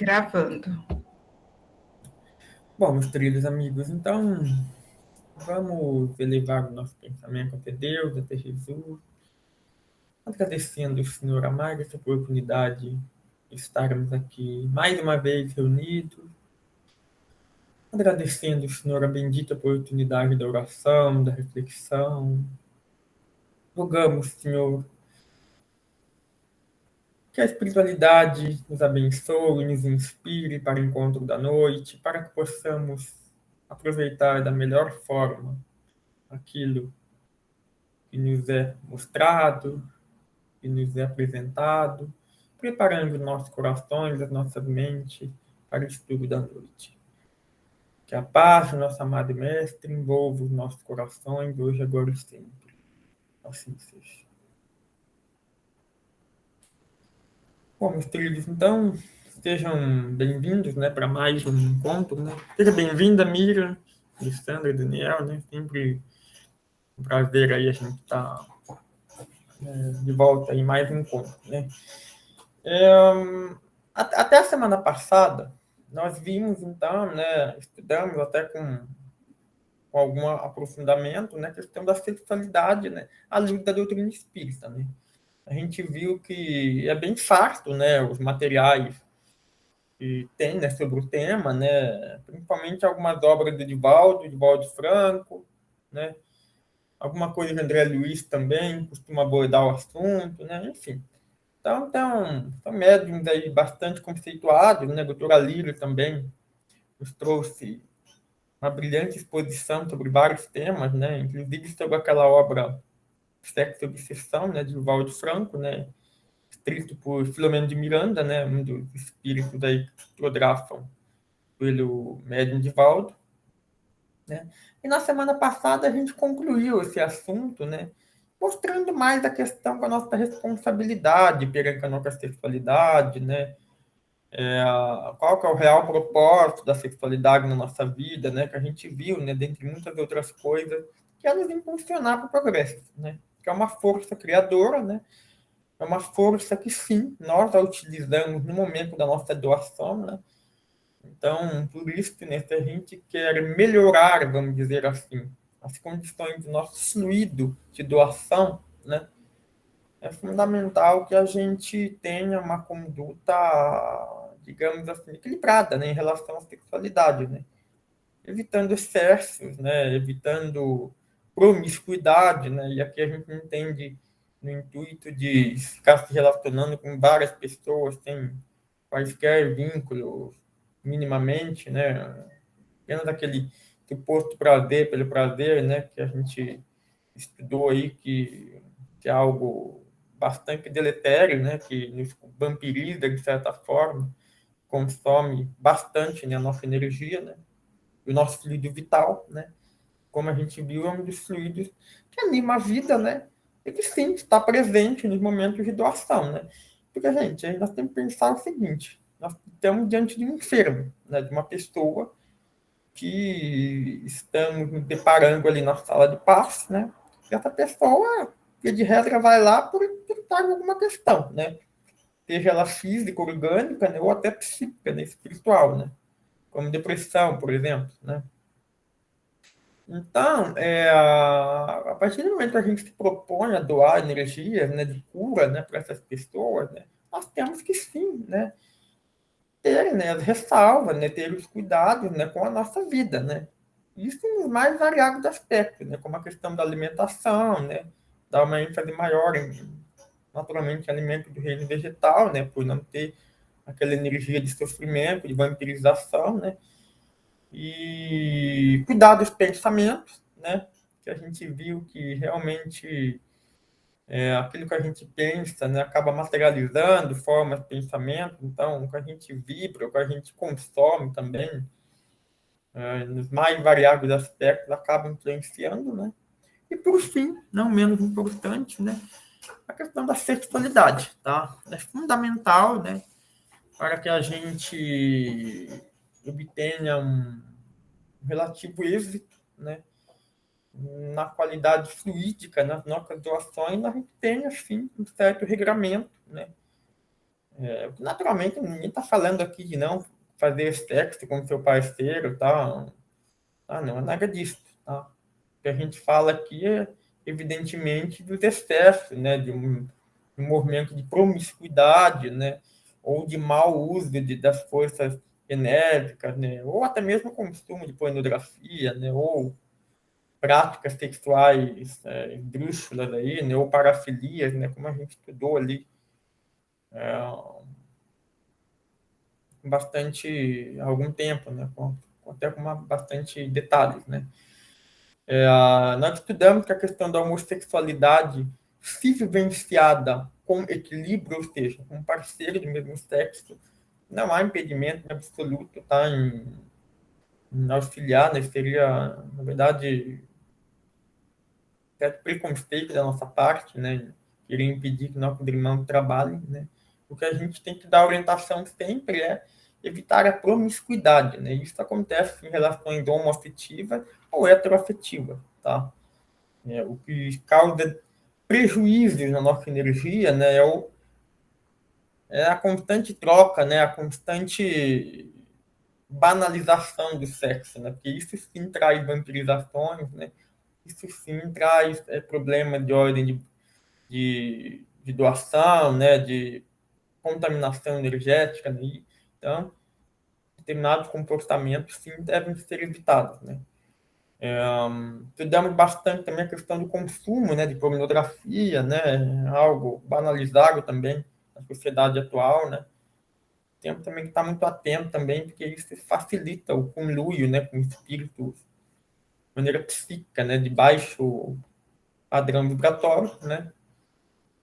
Gravando. Bom, meus queridos amigos, então vamos elevar o nosso pensamento até Deus, até Jesus, agradecendo o Senhor a mais essa oportunidade de estarmos aqui mais uma vez reunidos, agradecendo o Senhor a bendita oportunidade da oração, da reflexão. Rogamos, Senhor, que a espiritualidade nos abençoe, nos inspire para o encontro da noite, para que possamos aproveitar da melhor forma aquilo que nos é mostrado, que nos é apresentado, preparando nossos corações, as nossas mentes para o estudo da noite. Que a paz do nosso amado Mestre envolva os nossos corações, hoje, agora e sempre. Assim seja. Bom, meus queridos, então, sejam bem-vindos, né, para mais um encontro, né? Seja bem-vinda, Miriam, Alessandra, Daniel, né? Sempre um prazer aí a gente estar de volta em mais um encontro, né? Até a semana passada, nós vimos, então, né, estudamos até com algum aprofundamento, né, a questão da sexualidade, né, à luz da doutrina espírita, né. A gente viu que é bem farto, né, os materiais que tem, né, sobre o tema, né, principalmente algumas obras do Divaldo Franco, né, alguma coisa de André Luiz também costuma abordar o assunto, né, enfim. Então, são médiums aí bastante conceituados, né? A doutora Lírio também nos trouxe uma brilhante exposição sobre vários temas, né? Inclusive sobre aquela obra Sexo e Obsessão, né? De Divaldo Franco, né? Escrito por Filomeno de Miranda, né? Um dos espíritos aí que psicografam pelo médium Divaldo, né? E na semana passada a gente concluiu esse assunto, né? Mostrando mais a questão da nossa responsabilidade perante a nossa sexualidade, né? Qual que é o real propósito da sexualidade na nossa vida, né? Que a gente viu, né? Dentre muitas outras coisas, que é nos impulsionar para o progresso, né? Que é uma força criadora, né? É uma força que sim, nós a utilizamos no momento da nossa doação, né? Então, por isso que, né, se a gente quer melhorar, vamos dizer assim, as condições do nosso fluido de doação, né? É fundamental que a gente tenha uma conduta, digamos assim, equilibrada, né, em relação à sexualidade, né? Evitando excessos, né, evitando promiscuidade, né? E aqui a gente entende no intuito de ficar se relacionando com várias pessoas sem quaisquer vínculos minimamente, né? Apenas aquele suposto prazer pelo prazer, né, que a gente estudou aí que é algo bastante deletério, né, que nos vampiriza de certa forma, consome bastante, né, a nossa energia, né, o nosso fluido vital, né, como a gente viu, é um dos fluidos que anima a vida, né, e que sim, está presente nos momentos de doação, né, porque, gente, aí nós temos que pensar o seguinte, nós estamos diante de um enfermo, né, de uma pessoa que estamos nos deparando ali na sala de passe, né? E essa pessoa, que de regra, vai lá por tratar alguma questão, né? Seja ela física, orgânica, né? Ou até psíquica, né? Espiritual, né? Como depressão, por exemplo, né? Então, a partir do momento que a gente se propõe a doar energia, né, de cura, né, para essas pessoas, né, nós temos que sim, né, ter, né, as ressalvas, né, ter os cuidados, né, com a nossa vida, né. Isso nos mais variados aspectos, né, como a questão da alimentação, né, dar uma ênfase maior em, naturalmente, alimento do reino vegetal, né, por não ter aquela energia de sofrimento, de vampirização, né, e cuidar dos pensamentos, né, que a gente viu que realmente aquilo que a gente pensa, né, acaba materializando formas de pensamento, então o que a gente vibra, o que a gente consome também, nos mais variados aspectos, acaba influenciando, né? E por fim, não menos importante, né, a questão da sexualidade, tá? É fundamental, né, para que a gente obtenha um relativo êxito, né, na qualidade fluídica, nas nossas doações, a gente tenha, assim, um certo regramento, né, Naturalmente, ninguém está falando aqui de não fazer sexo com seu parceiro, tá? Não é nada disso, tá? O que a gente fala aqui é, evidentemente, dos excessos, né? De um movimento de promiscuidade, né? Ou de mau uso das forças genéticas, né? Ou até mesmo consumo de pornografia, né? Ou práticas sexuais esdrúxulas aí, né? Ou parafilias, né? Como a gente estudou ali bastante algum tempo, né? Até com bastante detalhes, né? Nós estudamos que a questão da homossexualidade, se vivenciada com equilíbrio, ou seja, com um parceiro do mesmo sexo, não há impedimento em absoluto, tá? Em auxiliar, né? Seria, na verdade, certo preconceito da nossa parte, né? Querer impedir que nossos irmãos trabalhem, né? O que a gente tem que dar orientação sempre é evitar a promiscuidade, né? Isso acontece em relações homoafetivas ou heteroafetivas, tá? O que causa prejuízos na nossa energia, né? É a constante troca, né? A constante banalização do sexo, né? Porque isso sim traz vampirizações, né? Isso sim traz problemas de ordem de doação, né, de contaminação energética, né? Então, determinados comportamentos sim devem ser evitados, né? Estudamos bastante também a questão do consumo, né, de pornografia, né, algo banalizado também na sociedade atual, né? Temos também que estar muito atento também, porque isso facilita o conluio, né, com espíritos de maneira psíquica, né, de baixo padrão vibratório, né?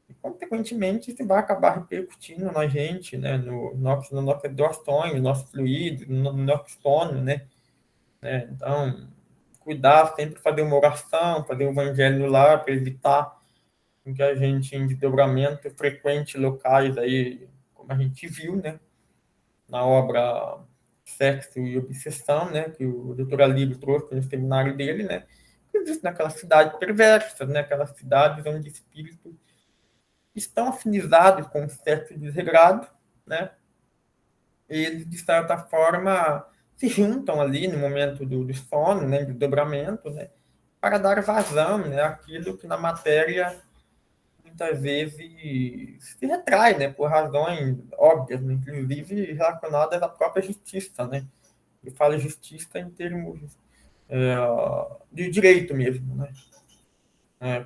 E, consequentemente, isso vai acabar repercutindo na gente, né? No nossas doações, no nosso fluido, no nosso sono, né? Então, cuidar, sempre fazer uma oração, fazer o evangelho no lar, para evitar que a gente, em desdobramento, frequente locais aí, como a gente viu, né? Na obra Sexo e Obsessão, né? Que o Dr. Alírio trouxe no seminário dele, né? Que existe naquelas cidades perversas, né? Aquelas cidades onde espíritos estão afinizados com o sexo desregrado, né? Eles, de certa forma, se juntam ali no momento do sono, né, do dobramento, né, para dar vazão, né, àquilo que na matéria muitas vezes se retrai, né, por razões óbvias, né, inclusive relacionadas à própria justiça, né. Eu falo justiça em termos é, de direito mesmo, né,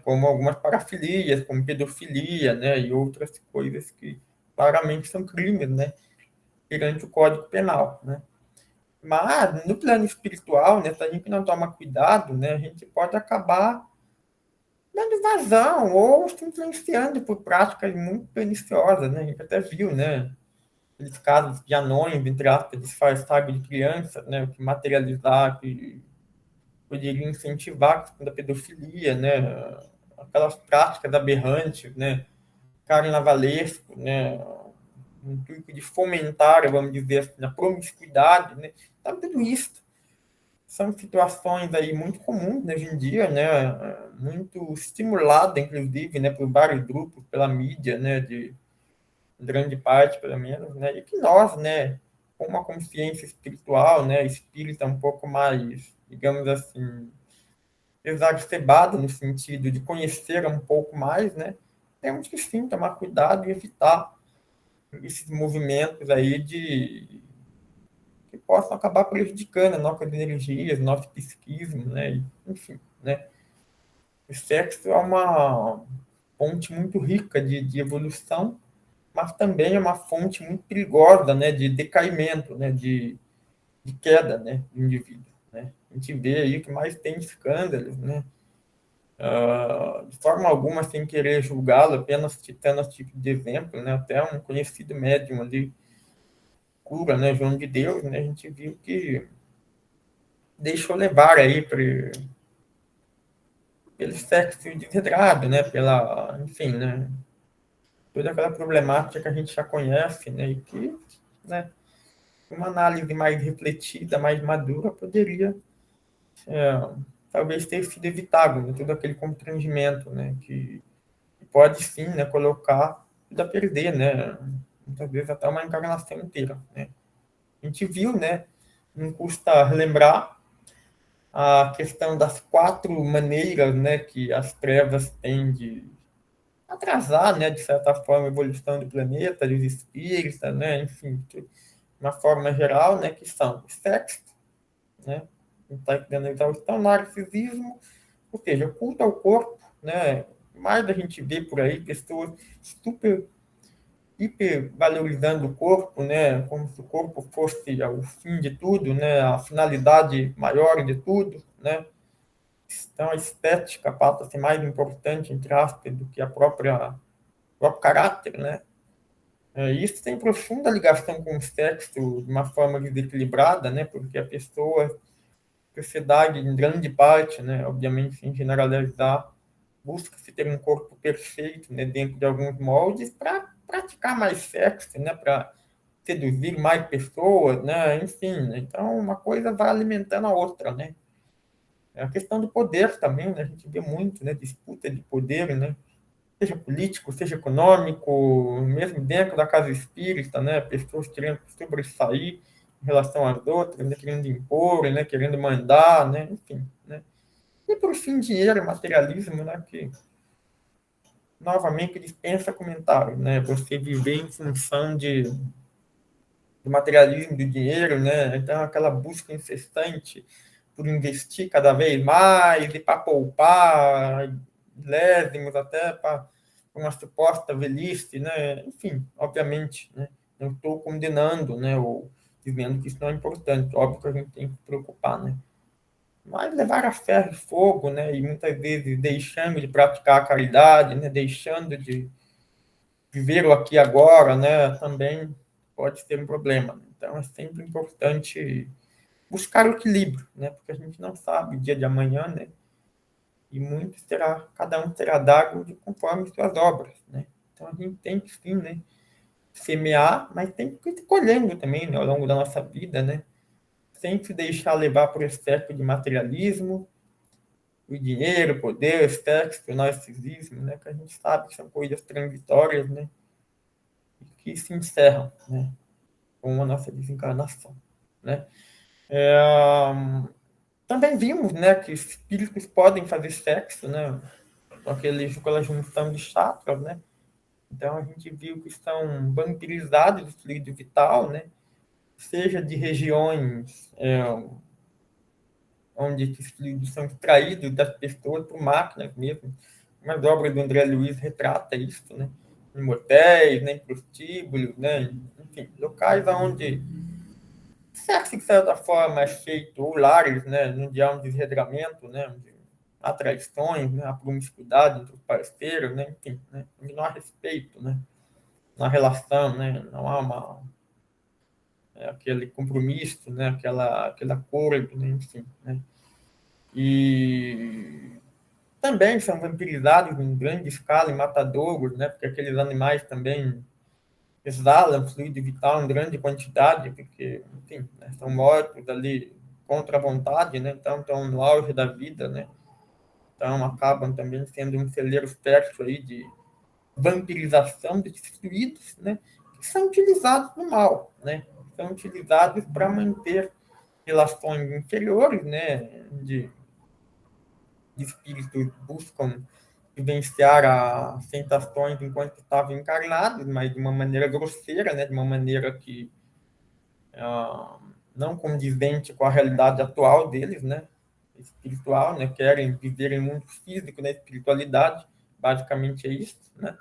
como algumas parafilias, como pedofilia, né, e outras coisas que claramente são crimes, né, perante o Código Penal, né. Mas no plano espiritual, né, se a gente não toma cuidado, né, a gente pode acabar dando vazão ou se influenciando por práticas muito perniciosas, né? A gente até viu, né, aqueles casos de anões, entre aspas, disfarçados de crianças, né, que materializar, que poderia incentivar a questão da pedofilia, né, aquelas práticas aberrantes, né, carnavalesco, né, um intuito de fomentar, vamos dizer assim, a promiscuidade, né, então, tudo isso são situações aí muito comuns, né, hoje em dia, né, muito estimulada, inclusive, né, por vários grupos, pela mídia, né, de grande parte, pelo menos, né, e que nós, né, com uma consciência espiritual, né, espírita um pouco mais, digamos assim, exacerbada no sentido de conhecer um pouco mais, né, temos que sim tomar cuidado e evitar esses movimentos aí que possam acabar prejudicando a nossa energia, nosso psiquismo, né? Enfim, né? O sexo é uma fonte muito rica de evolução, mas também é uma fonte muito perigosa, né? De decaimento, né? De queda, né? Do indivíduo, né? A gente vê aí que mais tem escândalos, né? De forma alguma, sem querer julgá-lo, apenas citando esse tipo de exemplo, né? Até um conhecido médium ali, cura, né? João de Deus, né? A gente viu que deixou levar aí pelo sexo desenregrado, né? Pela, enfim, né? Toda aquela problemática que a gente já conhece, né? E que, né? Uma análise mais refletida, mais madura, poderia é, talvez ter sido evitado, né? Todo aquele constrangimento, né? Que pode sim, né? Colocar tudo a perder, né? muitas vezes até uma encarnação inteira, né? A gente viu, né? Não custa relembrar a questão das 4 maneiras, né, que as trevas têm de atrasar, né, de certa forma, a evolução do planeta, dos espíritos, né, enfim, de uma forma geral, né, que são o sexo, né, está dando exaustão, narcisismo, ou seja, o culto ao corpo, né, mais a gente vê por aí pessoas super hipervalorizando o corpo, né, como se o corpo fosse o fim de tudo, né, a finalidade maior de tudo, né. Então a estética passa a ser mais importante, entre aspas, do que o próprio caráter, né. Isso tem profunda ligação com o sexo de uma forma desequilibrada, né, porque a pessoa, a sociedade, em grande parte, né, obviamente sem generalizar, busca se ter um corpo perfeito, né, dentro de alguns moldes para praticar mais sexo, né, para seduzir mais pessoas, né, enfim. Né, então, uma coisa vai alimentando a outra, né. É a questão do poder também, né, a gente vê muito, né, disputa de poder, né, seja político, seja econômico, mesmo dentro da casa espírita, né, pessoas querendo sobressair em relação às outras, né, querendo impor, né, querendo mandar, né, enfim, né. E por fim, dinheiro, materialismo, né, que novamente dispensa comentário, né? Você viver em função do materialismo, do dinheiro, né? Então, aquela busca incessante por investir cada vez mais e para poupar milésimos até para uma suposta velhice, né? Enfim, obviamente, né? Não estou condenando, né? Ou dizendo que isso não é importante. Óbvio que a gente tem que se preocupar, né? Mas levar a ferro e fogo, né? E muitas vezes deixando de praticar a caridade, né? Deixando de viver o aqui e agora, né? Também pode ser um problema. Então é sempre importante buscar o equilíbrio, né? Porque a gente não sabe o dia de amanhã, né? E muito será, cada um terá dado de conforme suas obras, né? Então a gente tem que sim, né? Semear, mas tem que ir colhendo também, né? Ao longo da nossa vida, né? Sem se deixar levar por excesso de materialismo, o dinheiro, o poder, o sexo, o narcisismo, né? Que a gente sabe que são coisas transitórias, né? E que se encerram, né? Com a nossa desencarnação, né? É, também vimos, né, que espíritos podem fazer sexo, né? Com aquela junção de chakras, né? Então a gente viu que estão vampirizados o fluido vital, né? Seja de regiões onde esses fluidos são extraídos das pessoas por máquinas mesmo. Uma obra do André Luiz retrata isso, né? Em motéis, né? Em prostíbulos, né? Enfim, locais onde sexo, de certa forma, é feito, ou lares, né? Onde há um desregramento, né? Onde há traições, né? Há promiscuidade entre os parceiros, né? Enfim, né? Onde não há respeito, né? Na relação, né? Não há aquele compromisso, né? Aquele acordo, né? Enfim, né? E também são vampirizados em grande escala, em matadouros, né? Porque aqueles animais também exalam fluido vital em grande quantidade, porque, enfim, né? São mortos ali contra a vontade, né? Então estão no auge da vida, né? Então acabam também sendo um celeiro fértil aí de vampirização desses fluidos, né? Que são utilizados no mal, né? São utilizados para manter relações inferiores, né? De espíritos buscam vivenciar as tentações enquanto estavam encarnados, mas de uma maneira grosseira, né? De uma maneira que não condizente com a realidade atual deles, né? Espiritual, né? Querem viver em mundo físico, né? Espiritualidade, basicamente é isso, né?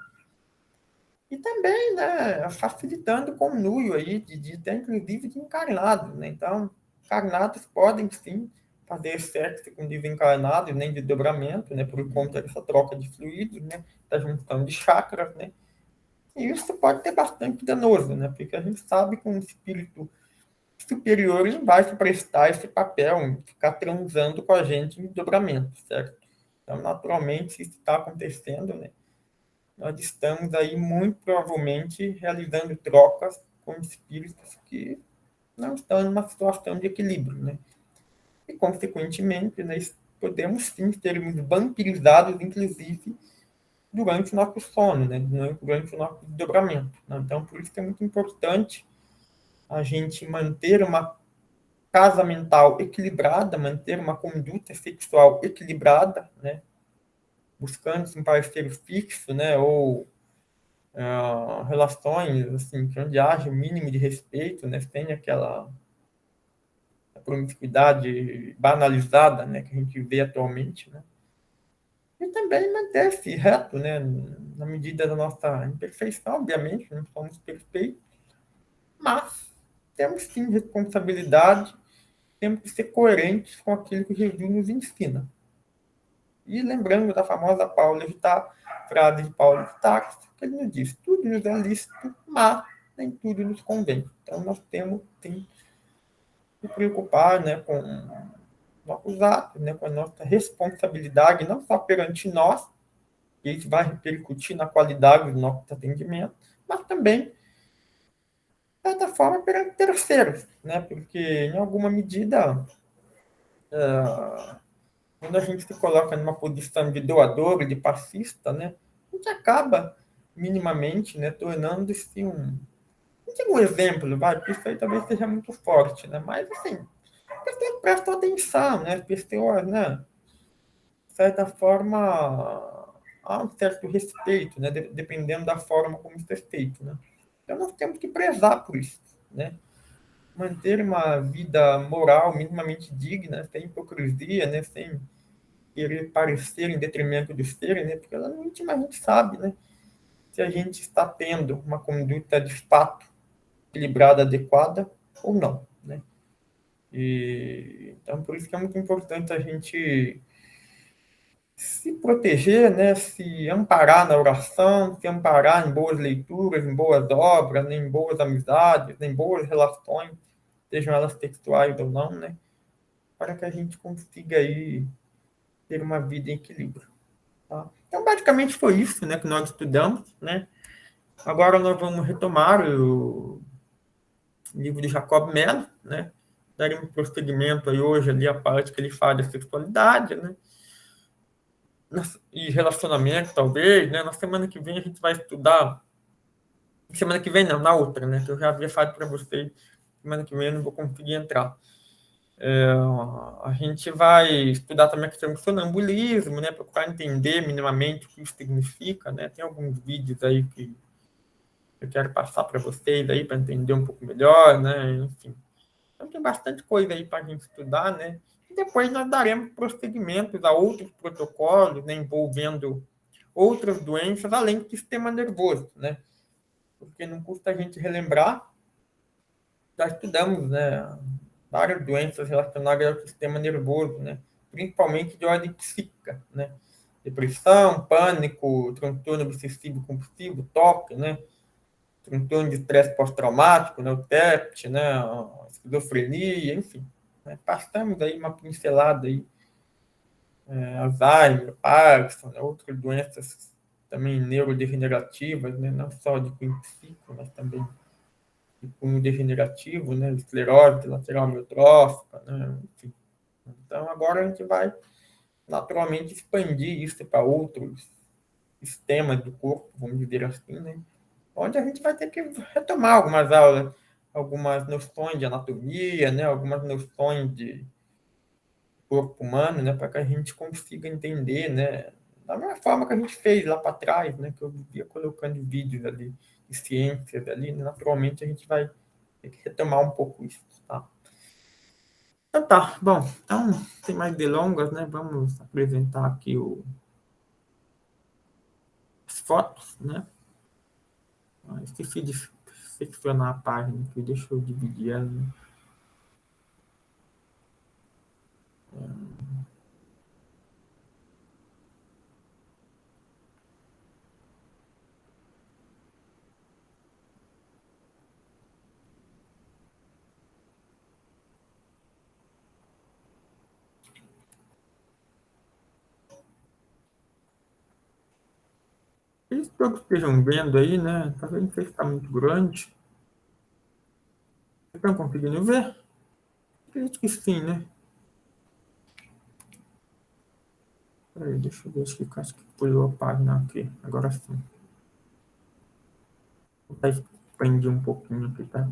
E também, né? Facilitando o conluio aí até inclusive de encarnados, né? Então, encarnados podem sim fazer sexo com desencarnados, nem de dobramento, né? Por conta dessa troca de fluidos, né? Da junção de chakras, né? E isso pode ser bastante danoso, né? Porque a gente sabe que um espírito superior não vai se prestar esse papel, ficar transando com a gente em dobramento, certo? Então, naturalmente, se isso está acontecendo, né, nós estamos aí muito provavelmente realizando trocas com espíritos que não estão numa situação de equilíbrio, né? E, consequentemente, né, podemos sim sermos vampirizados, inclusive, durante o nosso sono, né? Durante o nosso desdobramento. Né? Então, por isso que é muito importante a gente manter uma casa mental equilibrada, manter uma conduta sexual equilibrada, né? Buscando um parceiro fixo, né? Ou relações assim, onde haja o mínimo de respeito, né? Sem aquela promiscuidade banalizada, né? Que a gente vê atualmente, né? E também manter-se reto, né? Na medida da nossa imperfeição, obviamente, não somos perfeitos, mas temos sim responsabilidade, temos que ser coerentes com aquilo que Jesus nos ensina. E lembrando da famosa frase de Paulo de Tarso, que ele nos diz: tudo nos é lícito, mas nem tudo nos convém. Então nós temos sim, que nos preocupar, né, com nossos atos, né, com a nossa responsabilidade, não só perante nós, e isso vai repercutir na qualidade do nosso atendimento, mas também, de certa forma, perante terceiros, né? Porque, em alguma medida, quando a gente se coloca numa posição de doador, de passista, né? A gente acaba, minimamente, né, tornando-se não digo um exemplo, vai, porque isso aí talvez seja muito forte, né? Mas, assim, as pessoas prestam atenção, né? As pessoas, né? De certa forma, há um certo respeito, né? Dependendo da forma como isso é feito, né? Então, nós temos que prezar por isso, né? Manter uma vida moral minimamente digna, sem hipocrisia, né? Sem querer parecer em detrimento do ser, né? Porque lá no íntimo a gente sabe, né? Se a gente está tendo uma conduta de fato equilibrada, adequada ou não, né? Então, por isso que é muito importante a gente se proteger, né? Se amparar na oração, se amparar em boas leituras, em boas obras, né? Em boas amizades, em boas relações, sejam elas sexuais ou não, né? Para que a gente consiga aí ter uma vida em equilíbrio. Tá? Então, basicamente foi isso, né, que nós estudamos, né? Agora nós vamos retomar o livro de Jacob Mello, né? Daremos prosseguimento aí hoje ali a parte que ele fala de sexualidade, né? E relacionamento, talvez, né? Na semana que vem a gente vai estudar. Semana que vem não, na outra, né? Que eu já havia falado para vocês. Semana que vem eu não vou conseguir entrar. A gente vai estudar também a questão do sonambulismo, né? Procurar entender minimamente o que isso significa, né? Tem alguns vídeos aí que eu quero passar para vocês aí para entender um pouco melhor, né? Enfim. Então tem bastante coisa aí para a gente estudar, né? E depois nós daremos prosseguimentos a outros protocolos, né, envolvendo outras doenças, além do sistema nervoso, né? Porque não custa a gente relembrar, já estudamos, né, várias doenças relacionadas ao sistema nervoso, né? Principalmente de ordem psíquica, né? Depressão, pânico, transtorno obsessivo compulsivo, TOC, né? Transtorno de estresse pós-traumático, né? O TEPT, né? A esquizofrenia, enfim. Né? Passamos aí uma pincelada aí, Alzheimer, Parkinson, né? Outras doenças também neurodegenerativas, né? Não só de cunho psíquico, mas também de cunho degenerativo, né? Esclerose lateral amiotrófica, né? Enfim. Então, agora a gente vai naturalmente expandir isso para outros sistemas do corpo, vamos dizer assim, né? Onde a gente vai ter que retomar algumas aulas, algumas noções de anatomia, né? Algumas noções de corpo humano, né? Para que a gente consiga entender, né? Da mesma forma que a gente fez lá para trás, né? Que eu via colocando vídeos ali, de ciências ali, né? Naturalmente a gente vai ter que retomar um pouco isso, tá? Então tá, bom, então, sem mais delongas, né? Vamos apresentar aqui as fotos, né? Esqueci de seccionar a página aqui, deixa eu dividir ela, né? Eles todos estejam vendo aí, né? Talvez não sei se está muito grande. Vocês estão conseguindo ver? Acredito que sim, né? Peraí, deixa eu ver, acho que pulou a página aqui. Agora sim. Vou expandir um pouquinho aqui, tá?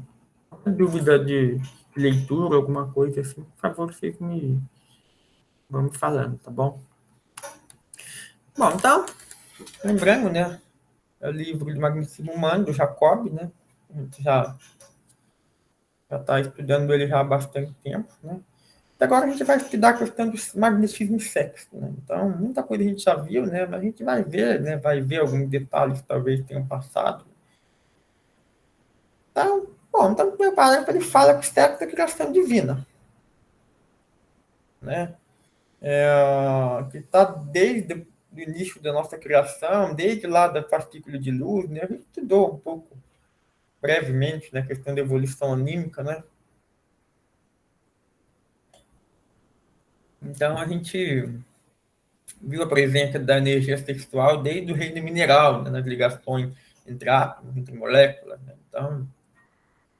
Dúvida de leitura, alguma coisa assim, por favor, vocês me vão me falando, tá bom? Bom, então, lembrando, né? É o livro do Magnífico Humano, do Jacob, né? A gente já está estudando ele já há bastante tempo, né? E agora a gente vai estudar a questão do magnetismo sexo, né? Então, muita coisa a gente já viu, né? Mas a gente vai ver, né? Vai ver alguns detalhes que talvez tenham passado. Então, bom, então, o primeiro parágrafo ele fala que o sexo é criação divina, né? Que está desde o início da nossa criação, desde lá da partícula de luz, né? A gente estudou um pouco brevemente, né? A questão da evolução anímica, né? Então, a gente viu a presença da energia sexual desde o reino mineral, né, nas ligações entre átomos, entre moléculas. Né? Então,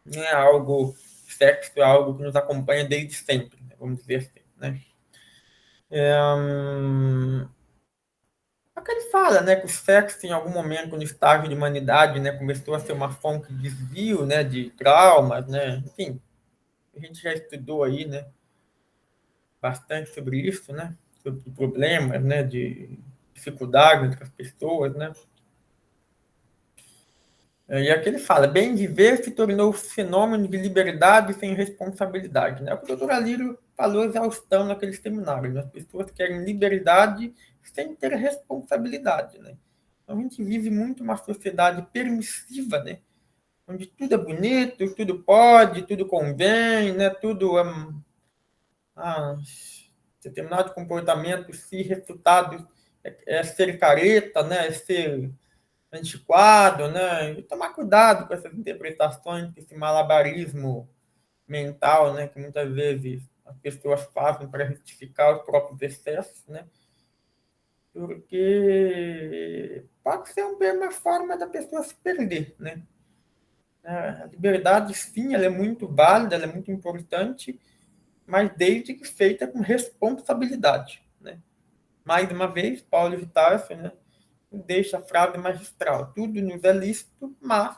não é algo, sexo é algo que nos acompanha desde sempre, né? Vamos dizer assim. Né? É que ele fala, né, que o sexo, em algum momento, no estágio de humanidade, né, começou a ser uma fonte de desvio, né, de traumas, né, enfim, a gente já estudou aí, né, bastante sobre isso, né, sobre problemas, né, de dificuldade entre as pessoas, né. E aqui ele fala, bem viver se tornou fenômeno de liberdade sem responsabilidade. Né? O que o doutor Alírio falou exaustão naquele seminário. Né? As pessoas querem liberdade sem ter responsabilidade. Né? Então, a gente vive muito uma sociedade permissiva, né? Onde tudo é bonito, tudo pode, tudo convém, né? Tudo determinado comportamento, se refutado, é ser careta, né? É ser antiquado, né? E tomar cuidado com essas interpretações, com esse malabarismo mental, né? Que muitas vezes as pessoas fazem para justificar os próprios excessos, né? Porque pode ser uma forma da pessoa se perder, né? A liberdade, sim, ela é muito válida, ela é muito importante, mas desde que feita com responsabilidade, né? Mais uma vez, Paulo de Tarso, né? Deixa a frase magistral: tudo nos é lícito, mas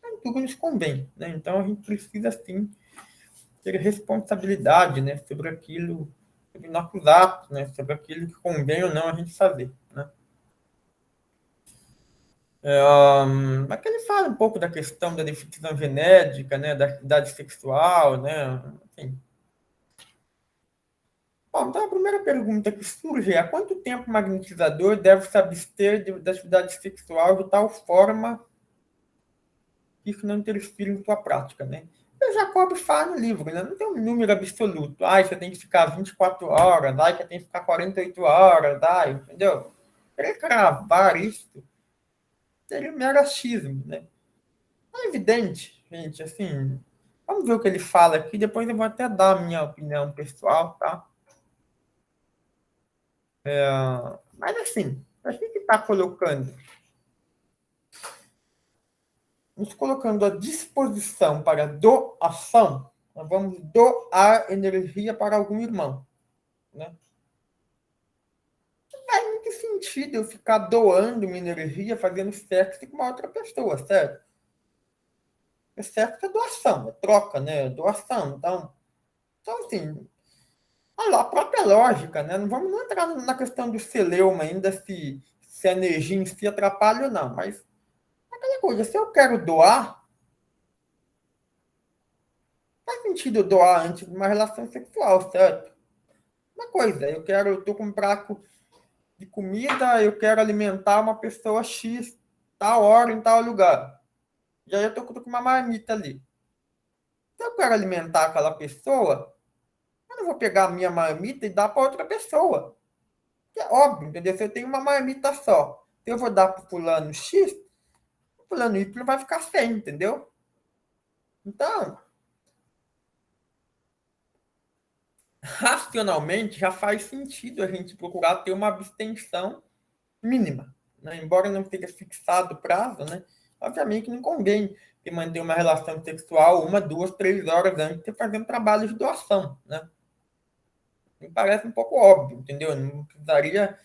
nem tudo nos convém. Né? Então, a gente precisa, sim, ter responsabilidade, né? Sobre aquilo, sobre nossos atos, né? Sobre aquilo que convém ou não a gente fazer. Né? Aqui ele fala um pouco da questão da definição genética, né? Da atividade sexual, né? Enfim. Bom, então a primeira pergunta que surge é: há quanto tempo o magnetizador deve se abster da atividade sexual de tal forma que isso não interfira em sua prática, né? O Jacob fala no livro, né? Não tem um número absoluto. Você tem que ficar 24 horas, você tem que ficar 48 horas, entendeu? Ele cravar isso seria um mero achismo, né? É evidente, gente, assim, vamos ver o que ele fala aqui, depois eu vou até dar a minha opinião pessoal, tá? Mas assim, a gente está nos colocando à disposição para doação, nós vamos doar energia para algum irmão, né? Não faz muito sentido eu ficar doando minha energia fazendo sexo com uma outra pessoa, certo? Porque sexo é doação, é troca, né? É doação. Então assim, a própria lógica, né? Não vamos entrar na questão do celeuma ainda, se a energia em si atrapalha ou não, mas aquela coisa, se eu quero doar, faz sentido eu doar antes de uma relação sexual, certo? Uma coisa, eu tô com um prato de comida, eu quero alimentar uma pessoa X, tal hora, em tal lugar. E aí eu tô com uma marmita ali. Se eu quero alimentar aquela pessoa, eu não vou pegar a minha marmita e dar para outra pessoa. Que é óbvio, entendeu? Se eu tenho uma marmita só, se eu vou dar para o fulano X, o fulano Y vai ficar sem, entendeu? Então, racionalmente, já faz sentido a gente procurar ter uma abstenção mínima. Né? Embora não tenha fixado o prazo, né? Obviamente não convém ter manter uma relação sexual 1, 2, 3 horas antes de fazer um trabalho de doação. Né? Me parece um pouco óbvio, entendeu? Não precisaria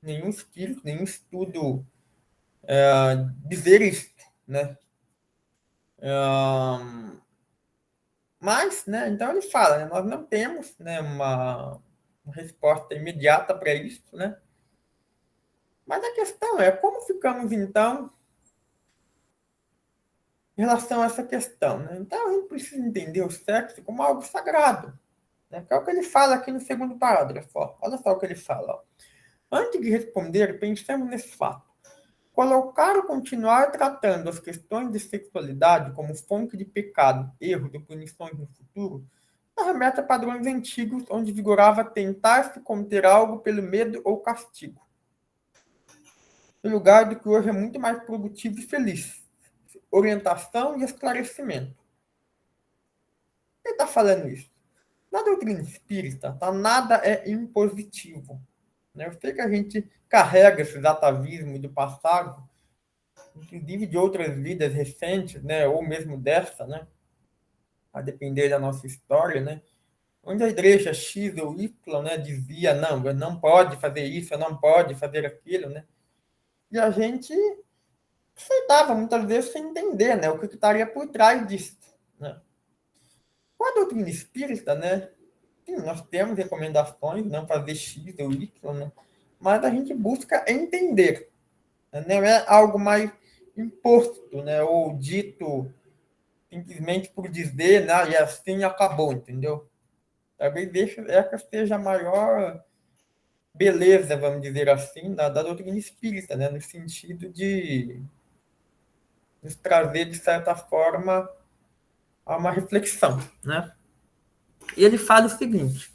nenhum espírito, nenhum estudo dizer isso, né? Mas, né, então ele fala, né, nós não temos, né, uma resposta imediata para isso, né? Mas a questão é como ficamos, então, em relação a essa questão, né? Então a gente precisa entender o sexo como algo sagrado, né? Que é o que ele fala aqui no segundo parágrafo. Ó. Olha só o que ele fala. Ó. Antes de responder, pensemos nesse fato. Colocar ou continuar tratando as questões de sexualidade como fonte de pecado, erros e punições no futuro, remete a padrões antigos onde vigorava tentar se conter algo pelo medo ou castigo. No lugar do que hoje é muito mais produtivo e feliz. Orientação e esclarecimento. Ele está falando isso? Na doutrina espírita, tá? Nada é impositivo. Né? Eu sei que a gente carrega esses atavismos do passado, inclusive de outras vidas recentes, né? Ou mesmo dessa, né? A depender da nossa história, né? Onde a igreja X ou Y, né, dizia, não pode fazer isso, não pode fazer aquilo, né? E a gente aceitava muitas vezes sem entender, né, o que estaria por trás disso, né? Com a doutrina espírita, né, sim, nós temos recomendações, não fazer X ou Y, né? Mas a gente busca entender, né? Não é algo mais imposto, né, ou dito simplesmente por dizer, né, e assim acabou, entendeu? Talvez essa seja a maior beleza, vamos dizer assim, da doutrina espírita, né? No sentido de nos trazer, de certa forma, a uma reflexão. Né? E ele fala o seguinte: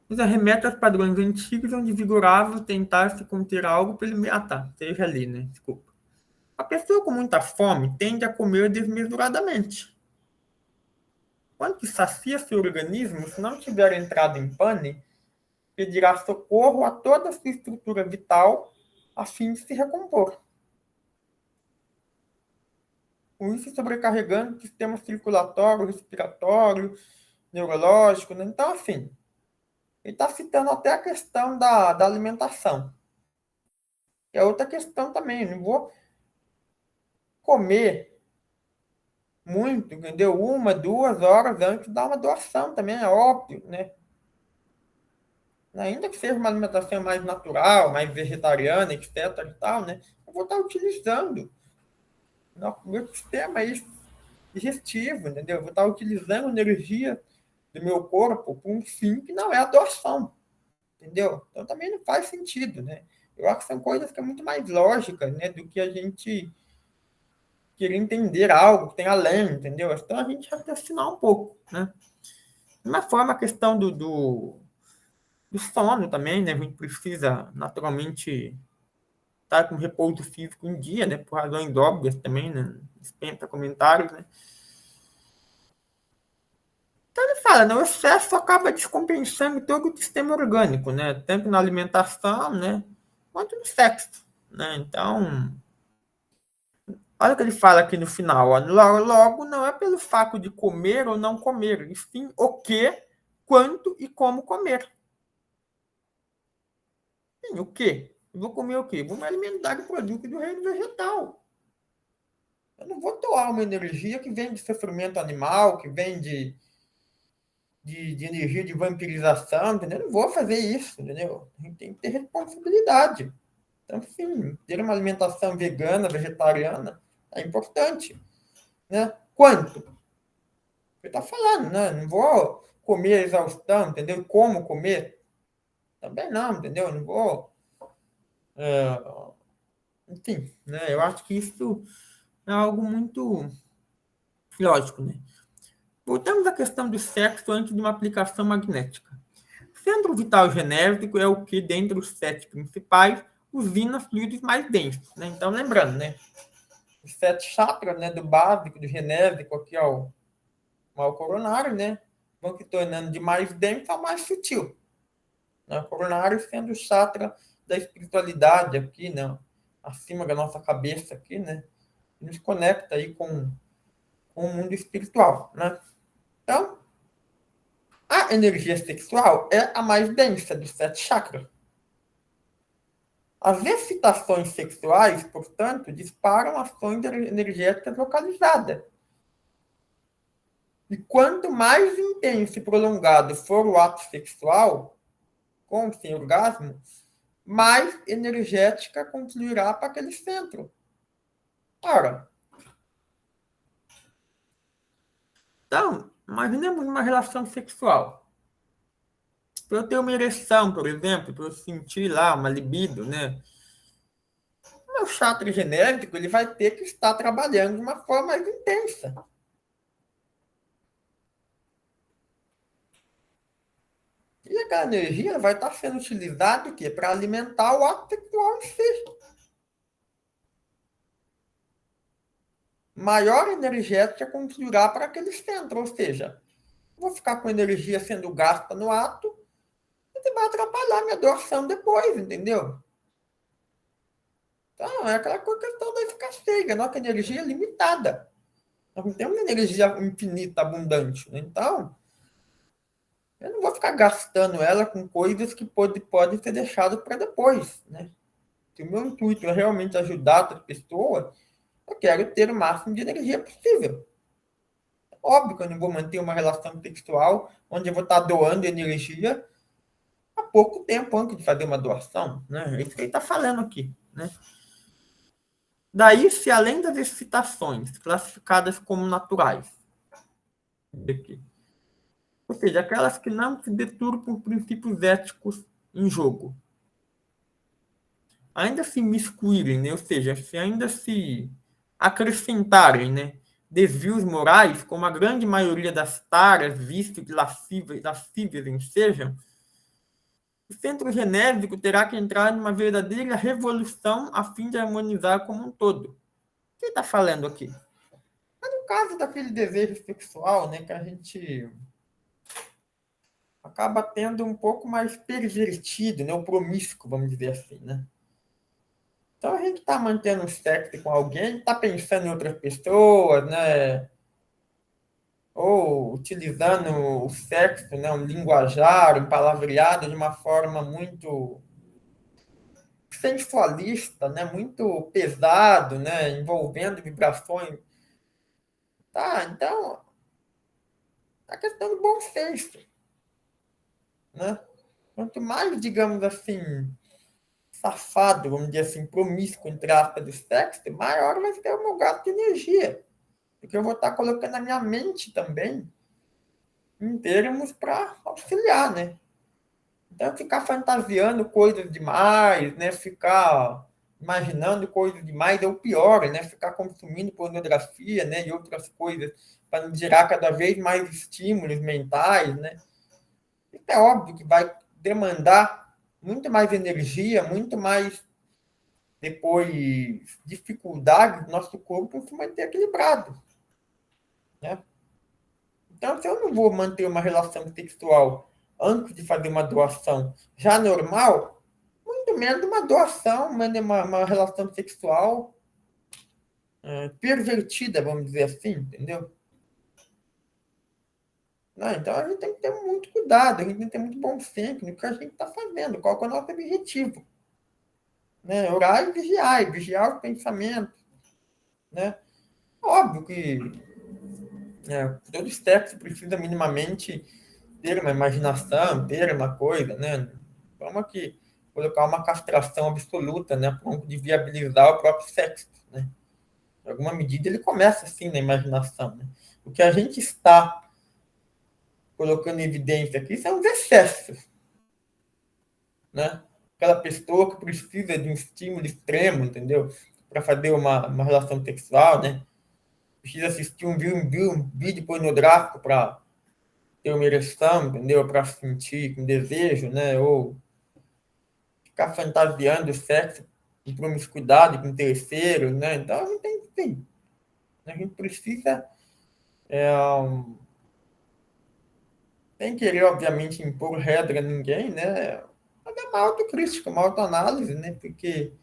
nos arremete aos padrões antigos onde vigorava tentar se conter algo pelo. Ah, tá, seja ali, né? Desculpa. A pessoa com muita fome tende a comer desmesuradamente. Quando sacia seu organismo, se não tiver entrado em pane, pedirá socorro a toda a sua estrutura vital a fim de se recompor. Com isso sobrecarregando o sistema circulatório, respiratório, neurológico. Né? Então, assim, ele está citando até a questão da alimentação. Que é outra questão também. Não vou comer muito, entendeu? 1, 2 horas antes de dar uma doação também, é óbvio, né? Ainda que seja uma alimentação mais natural, mais vegetariana, etc. e tal, né? Eu vou estar utilizando o meu sistema aí digestivo, entendeu? Eu vou estar utilizando energia do meu corpo para um fim que não é a doação, entendeu? Então também não faz sentido, né? Eu acho que são coisas que é muito mais lógicas, né, do que a gente querer entender algo que tem além, entendeu? Então a gente raciocinar um pouco, né? De uma forma, a questão do sono também, né? A gente precisa naturalmente estar com repouso físico em dia, né? Por razões óbvias também, né? Dispensa comentários, né? Ele fala, né, o excesso acaba descompensando todo o sistema orgânico, né, tanto na alimentação, né, quanto no sexo, né. Então, olha o que ele fala aqui no final, ó, logo não é pelo fato de comer ou não comer, e sim o que, quanto e como comer. Sim, o que? Eu vou comer o quê? Vou me alimentar de produto do reino vegetal. Eu não vou doar uma energia que vem de sofrimento animal, que vem de energia de vampirização, entendeu? Eu não vou fazer isso, entendeu? A gente tem que ter responsabilidade. Então, sim, ter uma alimentação vegana, vegetariana, é importante. Né? Quanto? Você está falando, né? Não vou comer a exaustão, entendeu? Como comer? Também não, entendeu? Não vou. É, enfim, né? Eu acho que isso é algo muito lógico, né? Voltamos à questão do sexo antes de uma aplicação magnética. O centro vital genérico é o que, dentre os 7 principais, usina fluidos mais densos. Né? Então, lembrando, né? Os 7 chakras, né? Do básico, do genérico, aqui ao coronário, né? Vão se tornando de mais denso ao mais sutil. Né? O coronário sendo o chakra da espiritualidade aqui, né? Acima da nossa cabeça aqui, né? Nos conecta aí com o mundo espiritual, né? Então, a energia sexual é a mais densa dos 7 chakras. As excitações sexuais, portanto, disparam ações energéticas localizadas. E quanto mais intenso e prolongado for o ato sexual, com ou sem orgasmo, mais energética confluirá para aquele centro. Ora, então, imaginemos uma relação sexual. Para eu ter uma ereção, por exemplo, para eu sentir lá uma libido, né? O meu chakra genético ele vai ter que estar trabalhando de uma forma mais intensa. E aquela energia vai estar sendo utilizada para alimentar o ato sexual em si. Maior energética confluirá para aquele centro, ou seja, vou ficar com energia sendo gasta no ato e vai atrapalhar minha doação depois, entendeu? Então, é aquela questão da escassez, a nossa energia é limitada. Nós não temos energia infinita, abundante. Né? Então, eu não vou ficar gastando ela com coisas que podem ser deixadas para depois. Né? Se o meu intuito é realmente ajudar outra pessoa, eu quero ter o máximo de energia possível. Óbvio que eu não vou manter uma relação sexual onde eu vou estar doando energia há pouco tempo antes de fazer uma doação. Né? É isso que ele está falando aqui. Né? Daí, se além das excitações classificadas como naturais, aqui, ou seja, aquelas que não se deturpam princípios éticos em jogo, ainda se miscuírem, né? Ou seja, se ainda se acrescentarem, né, desvios morais, como a grande maioria das taras, vícios lascíveis sejam, o centro genérico terá que entrar numa verdadeira revolução a fim de harmonizar como um todo. O que está falando aqui? Mas no caso daquele desejo sexual, né, que a gente acaba tendo um pouco mais pervertido, né, o promíscuo, vamos dizer assim, né? Então a gente está mantendo um sexo com alguém, está pensando em outras pessoas, né? Ou utilizando o sexo, né, um linguajar, um palavreado de uma forma muito sensualista, né, muito pesado, né, envolvendo vibrações. Tá, então, a questão do bom senso, né? Quanto mais, digamos assim, safado, vamos dizer assim, promíscuo, entre aspas, do sexo, maior vai ser o meu gasto de energia. Porque eu vou estar colocando a minha mente também em termos para auxiliar, né? Então, ficar fantasiando coisas demais, né? Ficar imaginando coisas demais é o pior, né? Ficar consumindo pornografia, né? E outras coisas para nos gerar cada vez mais estímulos mentais, né? Isso é óbvio que vai demandar muito mais energia, muito mais depois dificuldade do nosso corpo se manter equilibrado, né? Então, se eu não vou manter uma relação sexual antes de fazer uma doação já normal, muito menos uma doação, uma relação sexual pervertida, vamos dizer assim, entendeu? Não, então a gente tem que ter muito cuidado, a gente tem que ter muito bom senso no que a gente está fazendo, qual é o nosso objetivo. Né? Orar e vigiar os pensamentos. Né? Óbvio que todo sexo precisa minimamente ter uma imaginação, ter uma coisa, né? Vamos aqui colocar uma castração absoluta, né? A ponto de viabilizar o próprio sexo, né? Em alguma medida ele começa assim na imaginação, né? O que a gente está colocando em evidência aqui são os excessos, né? Aquela pessoa que precisa de um estímulo extremo, entendeu? Para fazer uma relação sexual, né? Precisa assistir um vídeo pornográfico para ter uma ereção, entendeu? Para sentir com desejo, né? Ou ficar fantasiando o sexo com promiscuidade com terceiros, né? Então a gente tem que sim, a gente precisa sem querer, obviamente, impor regra a ninguém, né? Mas é uma autocrítica, uma autoanálise, né? Porque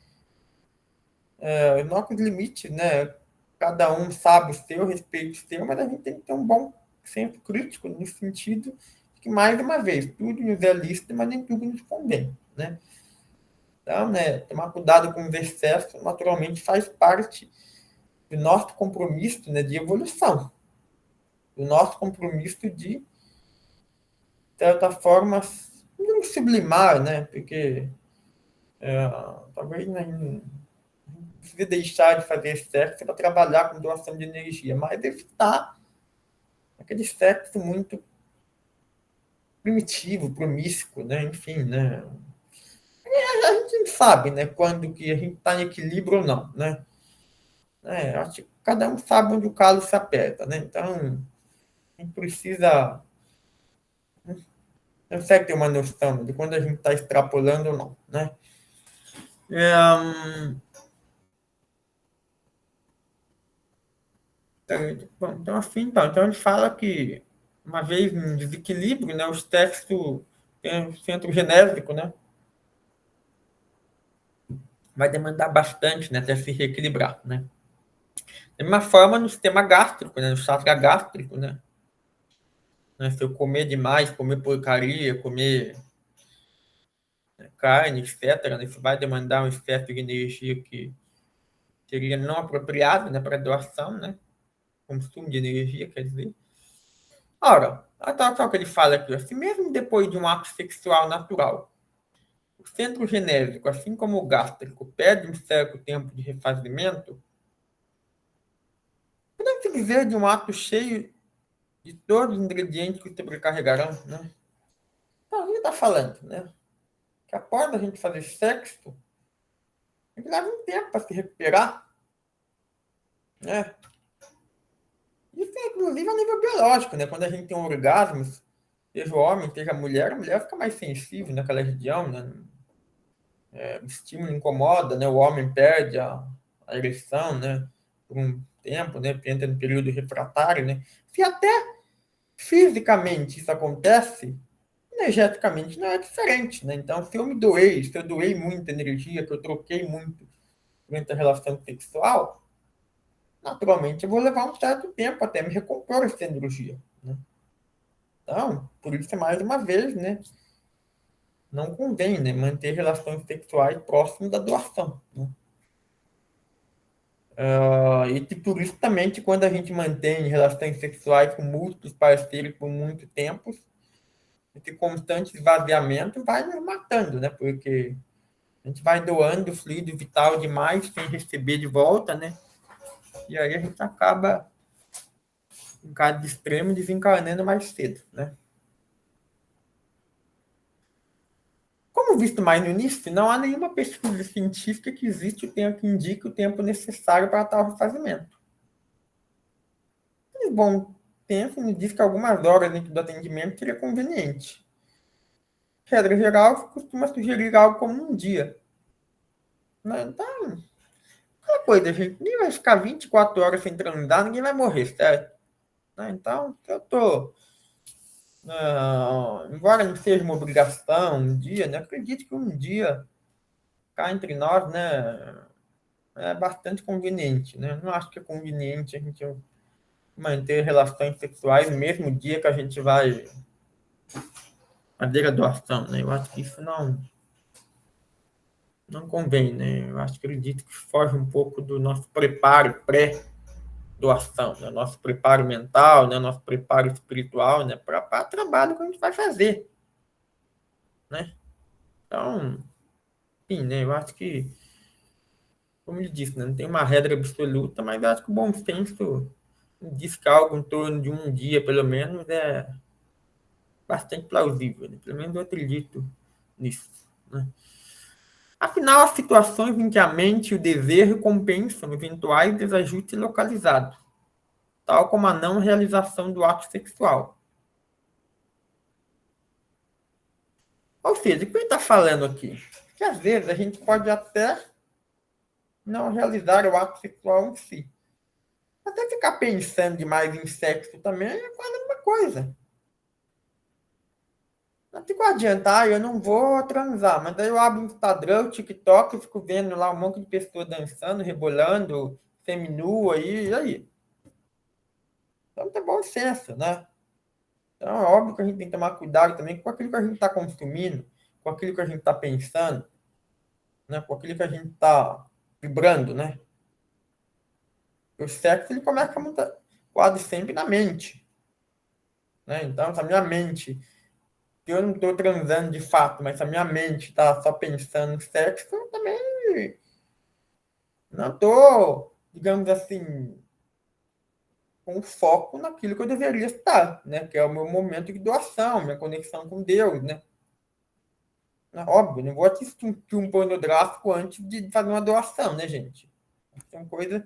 os nossos limites, né? Cada um sabe o seu, respeita o seu, mas a gente tem que ter um bom senso crítico no sentido de que, mais uma vez, tudo nos é lícito, mas nem tudo nos convém, né? Então, né, tomar cuidado com os excessos, naturalmente, faz parte do nosso compromisso, né, de evolução, do nosso compromisso de certa forma, não sublimar, né? Porque talvez não precisa deixar de fazer sexo para trabalhar com doação de energia, mas evitar aquele sexo muito primitivo, promíscuo, né? Enfim, né? A gente não sabe, né? Quando que a gente está em equilíbrio ou não, né? Acho que cada um sabe onde o calo se aperta, né? Então, a gente precisa, consegue ter uma noção de quando a gente está extrapolando ou não, né? É, bom, então, assim, então ele fala que, uma vez em desequilíbrio, né, os textos têm um centro genésico, né, vai demandar bastante, né, até se reequilibrar, né. Da mesma forma, no sistema gástrico, né, no chakra gástrico, né, se eu comer demais, comer porcaria, comer, né, carne, etc., né, isso vai demandar um excesso de energia que seria não apropriado, né, para doação, né, consumo de energia, quer dizer. Ora, olha só o que ele fala aqui, assim, mesmo depois de um ato sexual natural, o centro genésico, assim como o gástrico, perde um certo tempo de refazimento, podemos dizer de um ato cheio de todos os ingredientes que sobrecarregarão, né? Então, a gente está falando, né? Que após a gente fazer sexo, a gente leva um tempo para se recuperar, né? Isso é, inclusive, a nível biológico, né? Quando a gente tem um orgasmo, seja o homem, seja a mulher fica mais sensível naquela região, né? O estímulo incomoda, né? O homem perde a ereção, né? Por um tempo, né? Entra no período refratário, né? Se até fisicamente isso acontece, energeticamente não é diferente, né? Então, se eu doei muita energia, que eu troquei muito durante a relação sexual, naturalmente eu vou levar um certo tempo até me recompor essa energia, né? Então, por isso, mais uma vez, né? Não convém, né? Manter relações sexuais próximas da doação, né? E por isso também que quando a gente mantém relações sexuais com múltiplos parceiros por muito tempo, esse constante esvaziamento vai nos matando, né? Porque a gente vai doando fluido vital demais sem receber de volta, né? E aí a gente acaba, em caso de extremo, desencarnando mais cedo, né? Como visto mais no início, não há nenhuma pesquisa científica que existe o tempo que indique o tempo necessário para tal refazimento. Um bom tempo me diz que algumas horas dentro do atendimento seria conveniente. Regra geral, costuma sugerir algo como um dia. Né? Então, aquela coisa, gente, ninguém vai ficar 24 horas sem transar, ninguém vai morrer, certo? Né? Então, eu tô. Embora não seja uma obrigação, um dia, né? Acredito que um dia, cá entre nós, né, é bastante conveniente, né? Não acho que é conveniente a gente manter relações sexuais no mesmo dia que a gente vai fazer a doação, né? Eu acho que isso não convém, né? Eu acho que acredito que foge um pouco do nosso preparo pré-doação, né? Nosso preparo mental, né? Nosso preparo espiritual, né? Para o trabalho que a gente vai fazer, né? Então, enfim, né? Eu acho que, como eu disse, né? Não tem uma regra absoluta, mas eu acho que o bom senso diz que algo em torno de um dia, pelo menos, é bastante plausível, né? Pelo menos eu acredito nisso, né? Afinal, há situações em que a mente e o desejo compensam eventuais desajustes localizados, tal como a não realização do ato sexual. Ou seja, o que ele está falando aqui? Que às vezes a gente pode até não realizar o ato sexual em si. Até ficar pensando demais em sexo também é quase a mesma coisa. Não tem como adiantar, eu não vou transar, mas daí eu abro o Instagram, o TikTok, e fico vendo lá um monte de pessoas dançando, rebolando, seminua aí, e aí? Então tem bom senso, né? Então é óbvio que a gente tem que tomar cuidado também com aquilo que a gente está consumindo, com aquilo que a gente está pensando. né? Com aquilo que a gente está vibrando, né? O sexo, ele começa muito, quase sempre na mente, né? Então, se a minha mente, se eu não estou transando de fato, mas se a minha mente está só pensando em sexo, eu também não estou, digamos assim, com foco naquilo que eu deveria estar, né? Que é o meu momento de doação, minha conexão com Deus, né? Óbvio, não vou assistir um filme pornográfico antes de fazer uma doação, né, gente? São coisas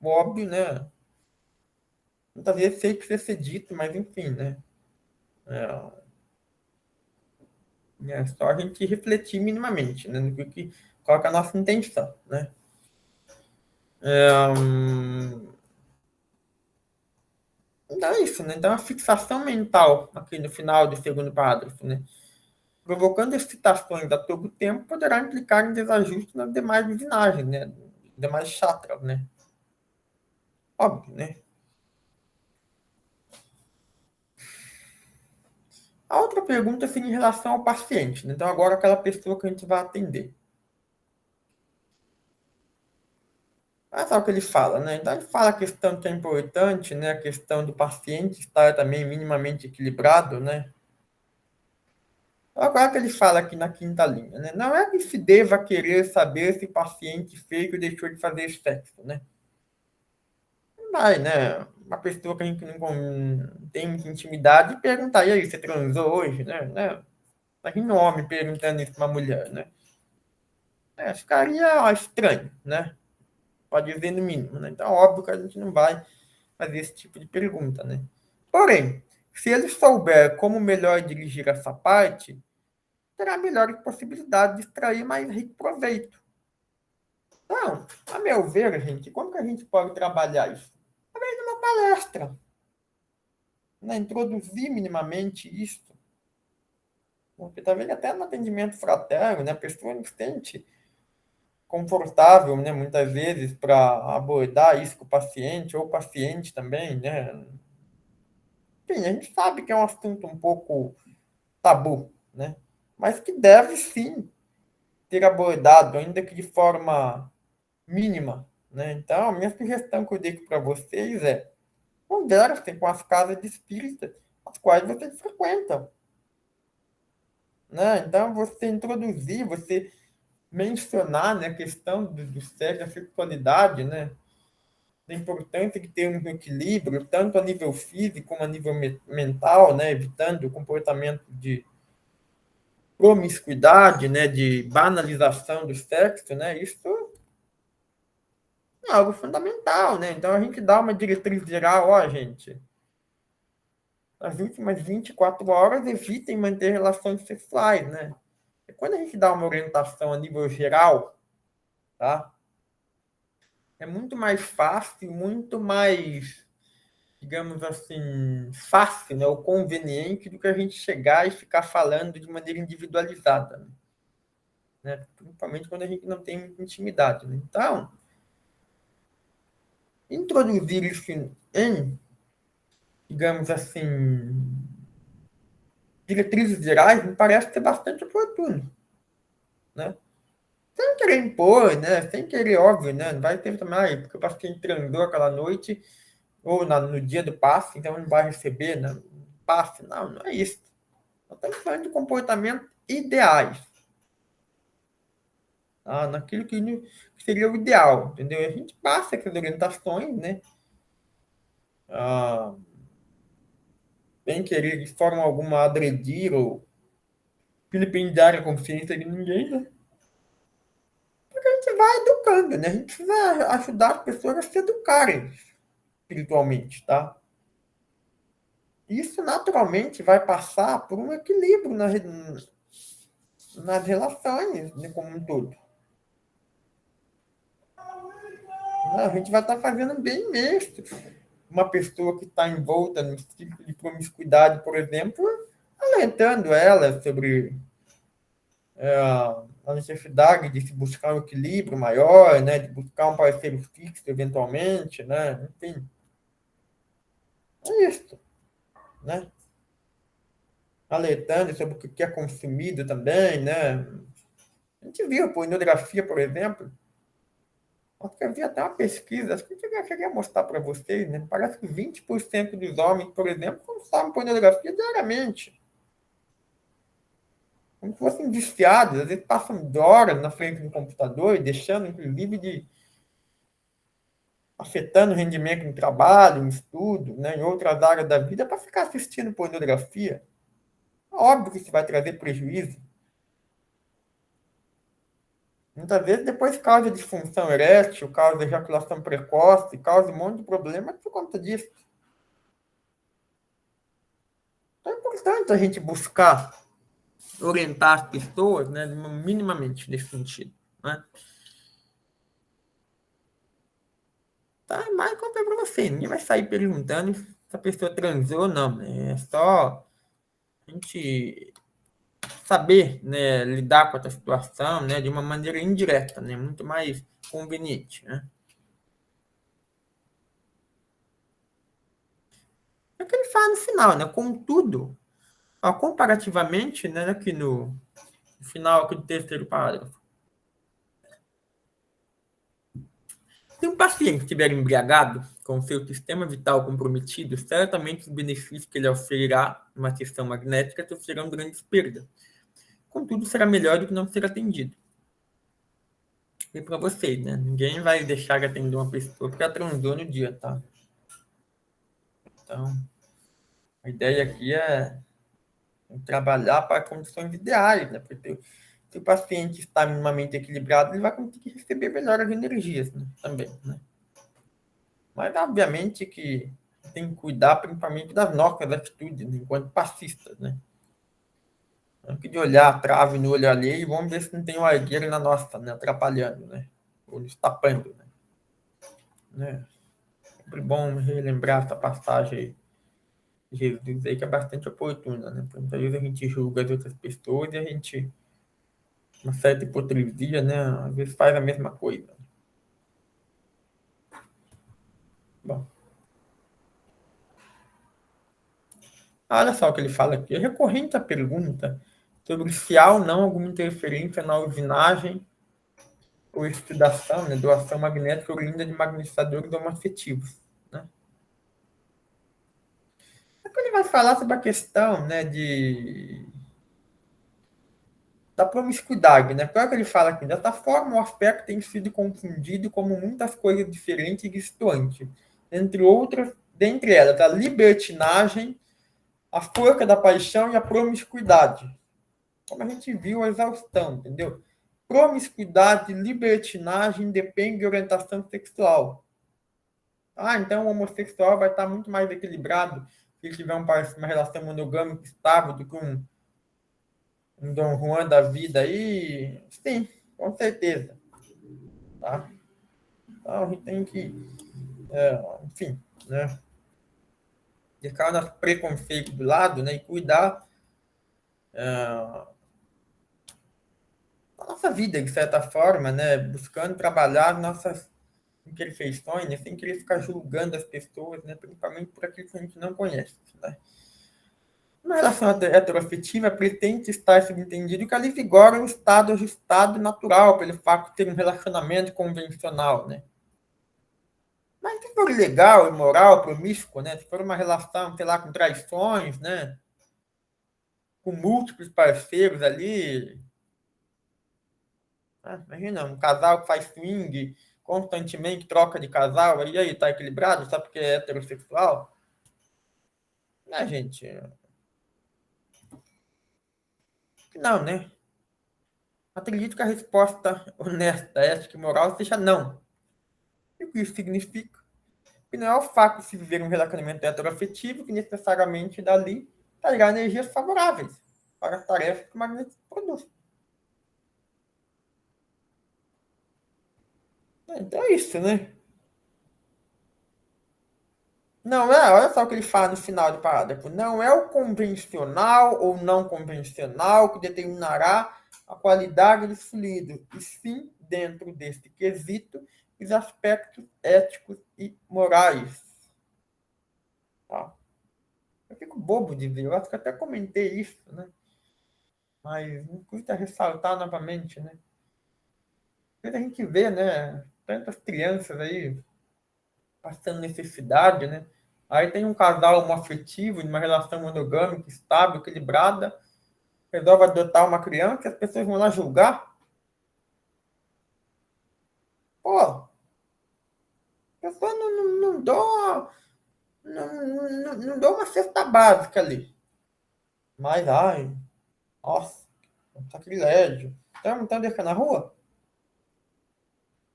óbvio, né? Muitas vezes sei que precisa ser dito, mas enfim, né? É só a gente refletir minimamente, né? No qual que é a nossa intenção, né? Então é isso, né? Então a fixação mental aqui no final do segundo parágrafo, né? Provocando excitações a todo tempo, poderá implicar em desajustes nas demais usinagens, né? Demais chakras, né? Óbvio, né? A outra pergunta seria em relação ao paciente, né? Então agora aquela pessoa que a gente vai atender. Olha só o que ele fala, né? Então ele fala a questão que é importante, né? A questão do paciente estar também minimamente equilibrado, né? Agora que ele fala aqui na quinta linha, né? Não é que se deva querer saber se o paciente fez ou deixou de fazer sexo, né? Vai, né? Uma pessoa que a gente não tem muita intimidade perguntar, e aí, você transou hoje, né? Imagina um homem perguntando isso pra uma mulher, né? Ficaria estranho, né? Pode dizer no mínimo, né? Então, óbvio que a gente não vai fazer esse tipo de pergunta, né? Porém, se ele souber como melhor dirigir essa parte, terá melhores possibilidades de extrair mais rico proveito. Então, a meu ver, gente, como que a gente pode trabalhar isso? Através de uma palestra, né? Introduzir minimamente isso, porque talvez até no atendimento fraterno, né? A pessoa não se sente confortável, né? Muitas vezes para abordar isso com o paciente, ou o paciente também, né? Enfim, a gente sabe que é um assunto um pouco tabu, né? Mas que deve sim ter abordado, ainda que de forma mínima, né? Então, a minha sugestão que eu digo para vocês é: conversem com as casas de espírita, as quais vocês frequentam, né? Então, você introduzir, você mencionar, né, a questão do sexo, da sexualidade, né? Da importância de ter um equilíbrio, tanto a nível físico como a nível mental, né? Evitando o comportamento de promiscuidade, né? De banalização do sexo, né? Isso é algo fundamental, né? Então a gente dá uma diretriz geral, ó, gente, nas últimas 24 horas evitem manter relações sexuais, né? E quando a gente dá uma orientação a nível geral, tá? É muito mais fácil, muito mais, digamos assim, fácil, né? Ou conveniente do que a gente chegar e ficar falando de maneira individualizada, né? Principalmente quando a gente não tem muita intimidade, né? Então, introduzir isso em, digamos assim, diretrizes gerais me parece ser bastante oportuno, né? Sem querer impor, né? Sem querer, óbvio, né? Não vai ter também, porque o paciente transou aquela noite ou no dia do passe, então ele não vai receber, né? Passe. Não, não é isso. Nós estamos falando de comportamentos ideais, tá? Naquilo que seria o ideal, entendeu? A gente passa essas orientações, né? Ah, sem querer de forma alguma agredir ou vilipendiar a consciência de ninguém, né? A gente vai educando, né? A gente precisa ajudar as pessoas a se educarem espiritualmente, tá? Isso naturalmente vai passar por um equilíbrio nas relações, né, como um todo. A gente vai estar fazendo bem mesmo. Uma pessoa que está envolta no ciclo de promiscuidade, por exemplo, alertando ela sobre a necessidade de se buscar um equilíbrio maior, né, de buscar um parceiro fixo eventualmente, né, enfim, é isso, né, alertando sobre o que é consumido também, né, A gente viu a pornografia, por exemplo. Acho que havia até uma pesquisa, acho que eu cheguei a mostrar para vocês, né? Parece que 20% dos homens, por exemplo, consomem pornografia diariamente. Como se fossem viciados, às vezes passam horas na frente do computador e deixando, inclusive, de afetando o rendimento no trabalho, no estudo, né, em outras áreas da vida, para ficar assistindo pornografia. Óbvio que isso vai trazer prejuízo. Muitas vezes depois causa disfunção erétil, causa ejaculação precoce, causa um monte de problema por conta disso. Então é importante a gente buscar orientar as pessoas, né, minimamente nesse sentido. Né? Tá, mas como é para você, ninguém vai sair perguntando se a pessoa transou ou não. Né? É só a gente saber, né, lidar com essa situação, né, de uma maneira indireta, né, muito mais conveniente. Né? É o que ele fala no final, né? Contudo, ó, comparativamente, né, aqui no final aqui do terceiro parágrafo, se um paciente estiver embriagado, com seu sistema vital comprometido, certamente os benefícios que ele oferirá numa sessão magnética sofrerão grandes perdas. Contudo, será melhor do que não ser atendido. E para vocês, né? Ninguém vai deixar de atender uma pessoa porque ela transou no dia, tá? Então, a ideia aqui é trabalhar para condições ideais, né? Porque se o paciente está minimamente equilibrado, ele vai conseguir receber melhor as energias, né? Também, né? Mas, obviamente, que tem que cuidar principalmente das nossas atitudes, né? Enquanto passistas, né? Não que de olhar a trave no olho alheio, vamos ver se não tem uma argueira na nossa, né? Atrapalhando, né? Ou nos tapando, né? Sempre bom relembrar essa passagem de Jesus aí, que é bastante oportuna, né? Porque muitas vezes a gente julga as outras pessoas e a gente, uma certa hipocrisia, né? Às vezes faz a mesma coisa. Bom, olha só o que ele fala aqui. É recorrente a pergunta sobre se há ou não alguma interferência na usinagem ou estudação, né, doação magnética oriunda de magnetizadores homoafetivos. Né? Aqui ele vai falar sobre a questão, né, da promiscuidade, né? Claro que ele fala aqui, dessa forma o aspecto tem sido confundido como muitas coisas diferentes e distantes, entre outras, dentre elas a libertinagem, a forca da paixão e a promiscuidade. Como a gente viu, a exaustão, entendeu? Promiscuidade, libertinagem depende de orientação sexual. Ah, então o homossexual vai estar muito mais equilibrado se ele tiver uma relação monogâmica estável do que um Dom Juan da vida aí. Sim, com certeza. Tá? Então a gente tem que, enfim, né? Deixar nosso preconceito do lado, né? E cuidar da nossa vida, de certa forma, né? Buscando trabalhar nossas imperfeições, né? Sem querer ficar julgando as pessoas, né? Principalmente por aquilo que a gente não conhece, né? Uma relação heteroafetiva pretende estar subentendido que ali vigora um estado ajustado natural, pelo fato de ter um relacionamento convencional, né? Mas se for ilegal, imoral, promíscuo, né? Se for uma relação, sei lá, com traições, né? Com múltiplos parceiros ali, né? Imagina, um casal que faz swing constantemente, troca de casal, e aí tá equilibrado, só porque é heterossexual? Né, gente? Não, né? Acredito que a resposta honesta, ética e moral seja não. E o que isso significa? Que não é o fato de se viver um relacionamento heteroafetivo que necessariamente dali trará energias favoráveis para as tarefas que o magnetismo produz. Então é isso, né? Não é, olha só o que ele fala no final do parágrafo. Não é o convencional ou não convencional que determinará a qualidade dos fluidos, e sim, dentro deste quesito, os aspectos éticos e morais. Tá? Eu fico bobo de ver, eu acho que até comentei isso, né? Mas não custa ressaltar novamente, né? A gente vê, né, tantas crianças aí passando necessidade, né? Aí tem um casal homoafetivo, de uma relação monogâmica, estável, equilibrada, resolve adotar uma criança, as pessoas vão lá julgar. Pô, a pessoa não dou, não dou uma cesta básica ali. Mas, ai, nossa, um sacrilégio. Estão deixando na rua?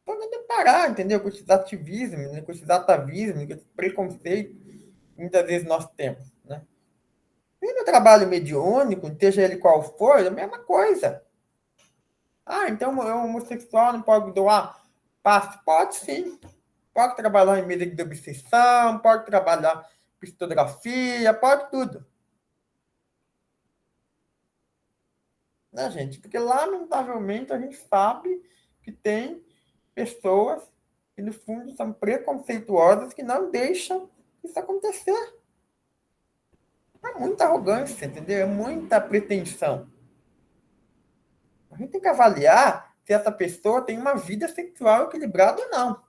Então tem que parar, entendeu? Com esses ativismos, né? Com esses atavismos, com esse preconceito que muitas vezes nós temos, né? E no trabalho mediúnico, seja ele qual for, é a mesma coisa. Ah, então é um homossexual não pode doar passe? Pode sim. Pode trabalhar em mídia de obsessão, pode trabalhar psicografia, pode tudo. Né, gente? Porque, lamentavelmente, a gente sabe que tem pessoas que, no fundo, são preconceituosas que não deixam isso acontecer. É muita arrogância, entendeu? É muita pretensão. A gente tem que avaliar se essa pessoa tem uma vida sexual equilibrada ou não.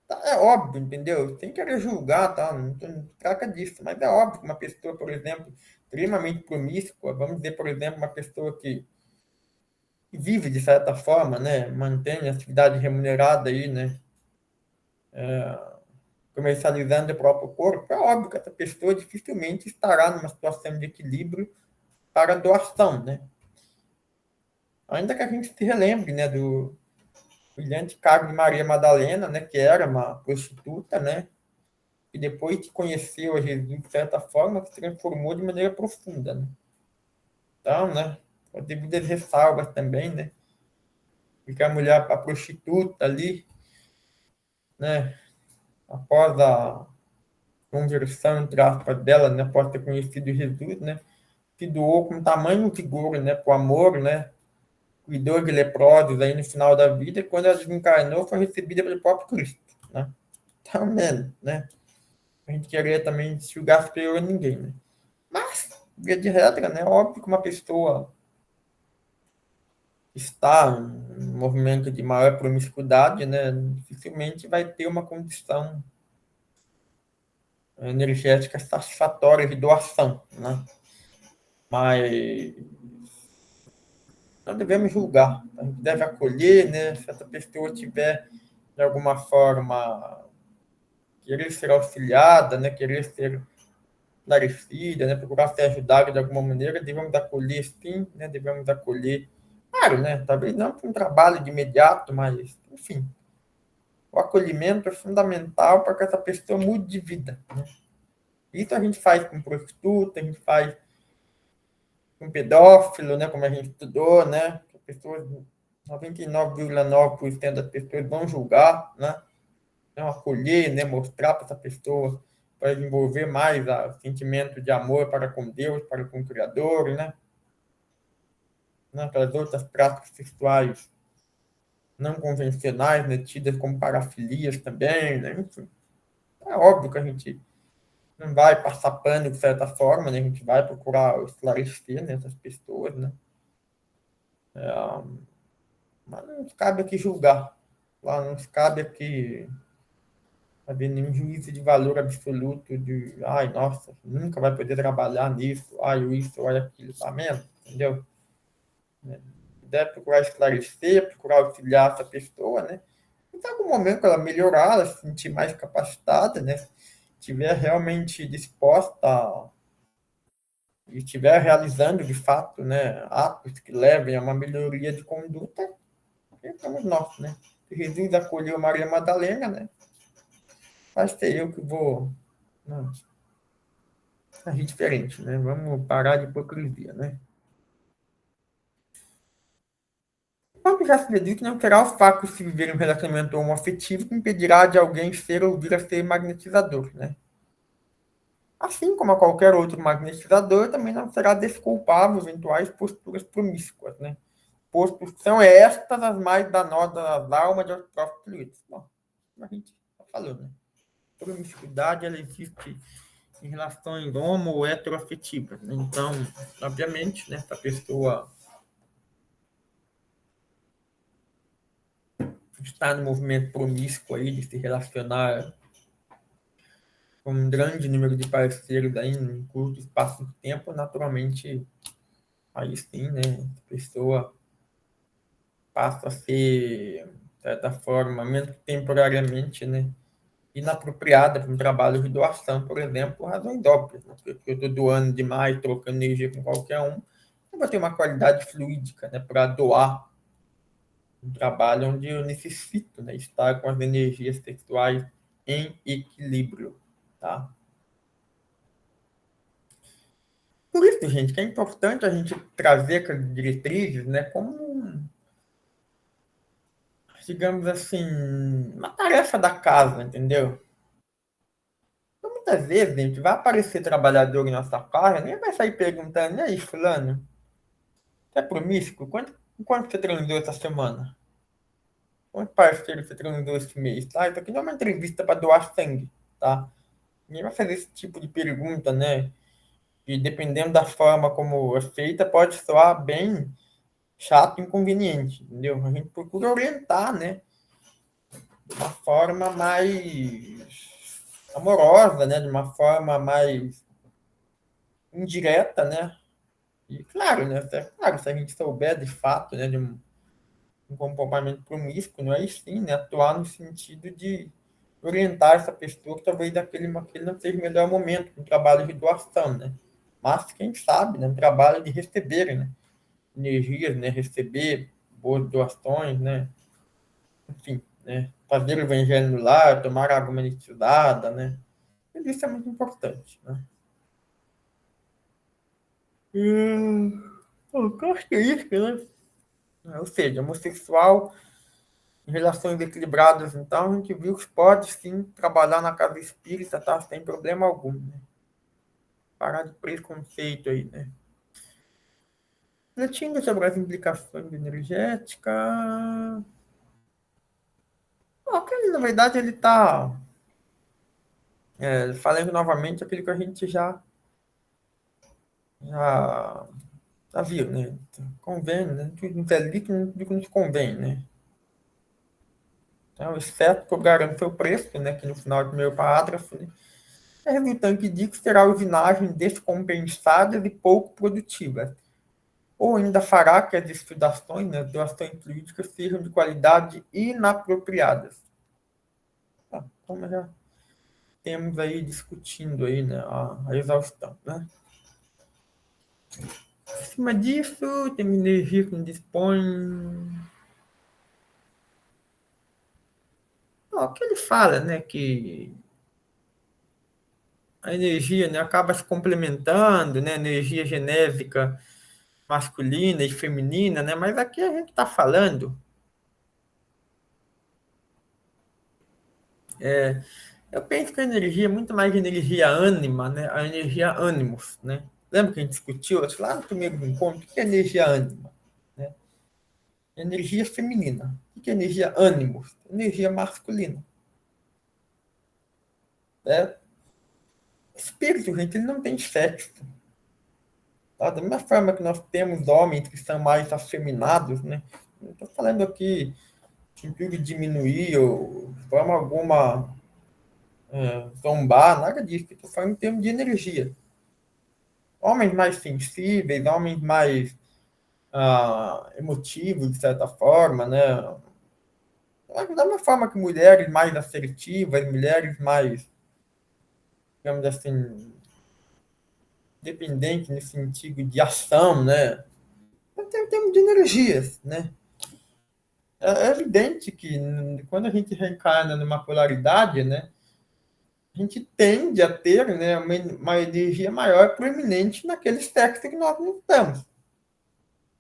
Tá, é óbvio, entendeu? Sem querer julgar, tá? Não trata disso. Mas é óbvio que uma pessoa, por exemplo, extremamente promíscua, vamos dizer, por exemplo, uma pessoa que vive de certa forma, né? Mantém a atividade remunerada aí, né? Comercializando o próprio corpo, é óbvio que essa pessoa dificilmente estará numa situação de equilíbrio para doação, né? Ainda que a gente se relembre, né, do brilhante caso de Maria Madalena, né, que era uma prostituta, né, e depois que conheceu a Jesus de certa forma, se transformou de maneira profunda, né? Então, né, com devidas ressalvas também, né, porque a mulher, a prostituta ali, né, após a conversão, entre aspas, dela, né, após ter conhecido Jesus, né, se doou com tamanho vigor, né, por amor, né, cuidou de leprosos aí no final da vida, e quando ela desencarnou, foi recebida pelo próprio Cristo, né? Então, né, a gente queria também julgar superior a ninguém, né? Mas, via de regra, né, óbvio que uma pessoa está em um movimento de maior promiscuidade, né, dificilmente vai ter uma condição energética satisfatória de doação, né? Mas não devemos julgar, a gente deve acolher, né? Se essa pessoa tiver, de alguma forma, querer ser auxiliada, né? Querer ser esclarecida, né? Procurar ser ajudada de alguma maneira, devemos acolher sim, né? Devemos acolher, claro, né? Talvez não para um trabalho de imediato, mas, enfim, o acolhimento é fundamental para que essa pessoa mude de vida, né? Isso a gente faz com prostituta, a gente faz com pedófilo, né? Como a gente estudou, né? Pessoas, 99,9% das pessoas vão julgar, né? Não acolher, né? Mostrar para essa pessoa, para desenvolver mais o sentimento de amor para com Deus, para com o Criador, né? Aquelas outras práticas sexuais não convencionais, né? Tidas como parafilias também, né? Enfim, é óbvio que a gente não vai passar pano de certa forma, né? A gente vai procurar esclarecer, né, essas pessoas, né? Mas não cabe aqui julgar. Lá não cabe aqui haver nenhum juízo de valor absoluto de, ai, nossa, nunca vai poder trabalhar nisso, ai, isso, olha aquilo, tá vendo? Entendeu? Deve procurar esclarecer, procurar auxiliar essa pessoa, né? E em algum momento ela melhorar, ela se sentir mais capacitada, né? Estiver realmente disposta e estiver realizando de fato, né, atos que levem a uma melhoria de conduta, estamos nós, né? Se Jesus acolheu Maria Madalena, né? Vai ser eu que vou, não, agir diferente, né? Vamos parar de hipocrisia, né? Quando já se dedica, não terá o fato de se viver em um relacionamento homoafetivo que impedirá de alguém ser ou vir a ser magnetizador, né? Assim como a qualquer outro magnetizador, também não será desculpável eventuais posturas promíscuas, né? Posto são estas as mais danosas às almas de próprios fluidos. Bom, a gente já falou, né? Promiscuidade, ela existe em relações homo ou heteroafetivas. Né? Então, obviamente, né, essa pessoa está no movimento promíscuo aí de se relacionar com um grande número de parceiros aí em curto espaço de tempo, naturalmente, aí sim, né, a pessoa passa a ser, de certa forma, mesmo que temporariamente, né, inapropriada para um trabalho de doação, por exemplo, por razões óbvias, né? Porque eu estou doando demais, trocando energia com qualquer um, eu vou ter uma qualidade fluídica, né, para doar um trabalho onde eu necessito, né, estar com as energias sexuais em equilíbrio, tá? Por isso, gente, que é importante a gente trazer aquelas diretrizes, né, como, digamos assim, uma tarefa da casa, entendeu? Então, muitas vezes, gente, vai aparecer trabalhador em nossa casa, nem vai sair perguntando, e aí, fulano, você é promíscuo? Quanto você transou essa semana? Quantos parceiros você transou esse mês? Tá? Isso aqui não é uma entrevista para doar sangue, tá? Ninguém vai fazer esse tipo de pergunta, né? E dependendo da forma como é feita, pode soar bem chato e inconveniente, entendeu? A gente procura orientar, né? De uma forma mais amorosa, né? De uma forma mais indireta, né? E claro, né? Claro, se a gente souber de fato, né, de um comportamento promíscuo, não é sim, né? Atuar no sentido de orientar essa pessoa que talvez aquele não seja o melhor momento para um trabalho de doação, né? Mas quem sabe, né? Um trabalho de receber, né? Energias, né? Receber boas doações, né? Enfim, né? Fazer o evangelho no lar, tomar água menstruada, né? Tudo isso é muito importante, né? Característica, né? Ou seja, homossexual em relações equilibradas, então, a gente viu que pode sim trabalhar na casa espírita, tá? Sem problema algum, né? Parar de preconceito aí, né? Refletindo sobre as implicações energéticas. Aquele, na verdade, ele está falando novamente aquilo que a gente já, já viu, né? Convém, né? Não é ali que nos convém, né? Então, exceto por garantir o preço, né? Que no final do primeiro parágrafo, né? É resultante de que será usinagem descompensada e pouco produtiva, ou ainda fará que as estudações, né, doações políticas sejam de qualidade inapropriadas. Tá, então nós já temos aí discutindo aí, né, a exaustão, né? Em cima disso, tem energia que não dispõe. O que ele fala, né, que a energia, né, acaba se complementando, né, energia genésica masculina e feminina, né, mas aqui a gente está falando. Eu penso que a energia é muito mais energia ânima, né? A energia ânimos, né? Lembra que a gente discutiu acho, lá no primeiro encontro? O que é energia ânima? Né? Energia feminina. O que é energia ânimos? Energia masculina. Né? Espírito, gente, ele não tem sexo. Tá? Da mesma forma que nós temos homens que são mais afeminados, né? Não estou falando aqui de diminuir ou de forma alguma zombar, nada disso. Estou falando em termos de energia. Homens mais sensíveis, homens mais emotivos, de certa forma, né? Da mesma forma que mulheres mais assertivas, mulheres mais, digamos assim, dependentes no sentido de ação, né? Tem termos de energias, né? É evidente que quando a gente reencarna numa polaridade, né? A gente tende a ter, né, uma energia maior proeminente naquele sexo que nós não estamos.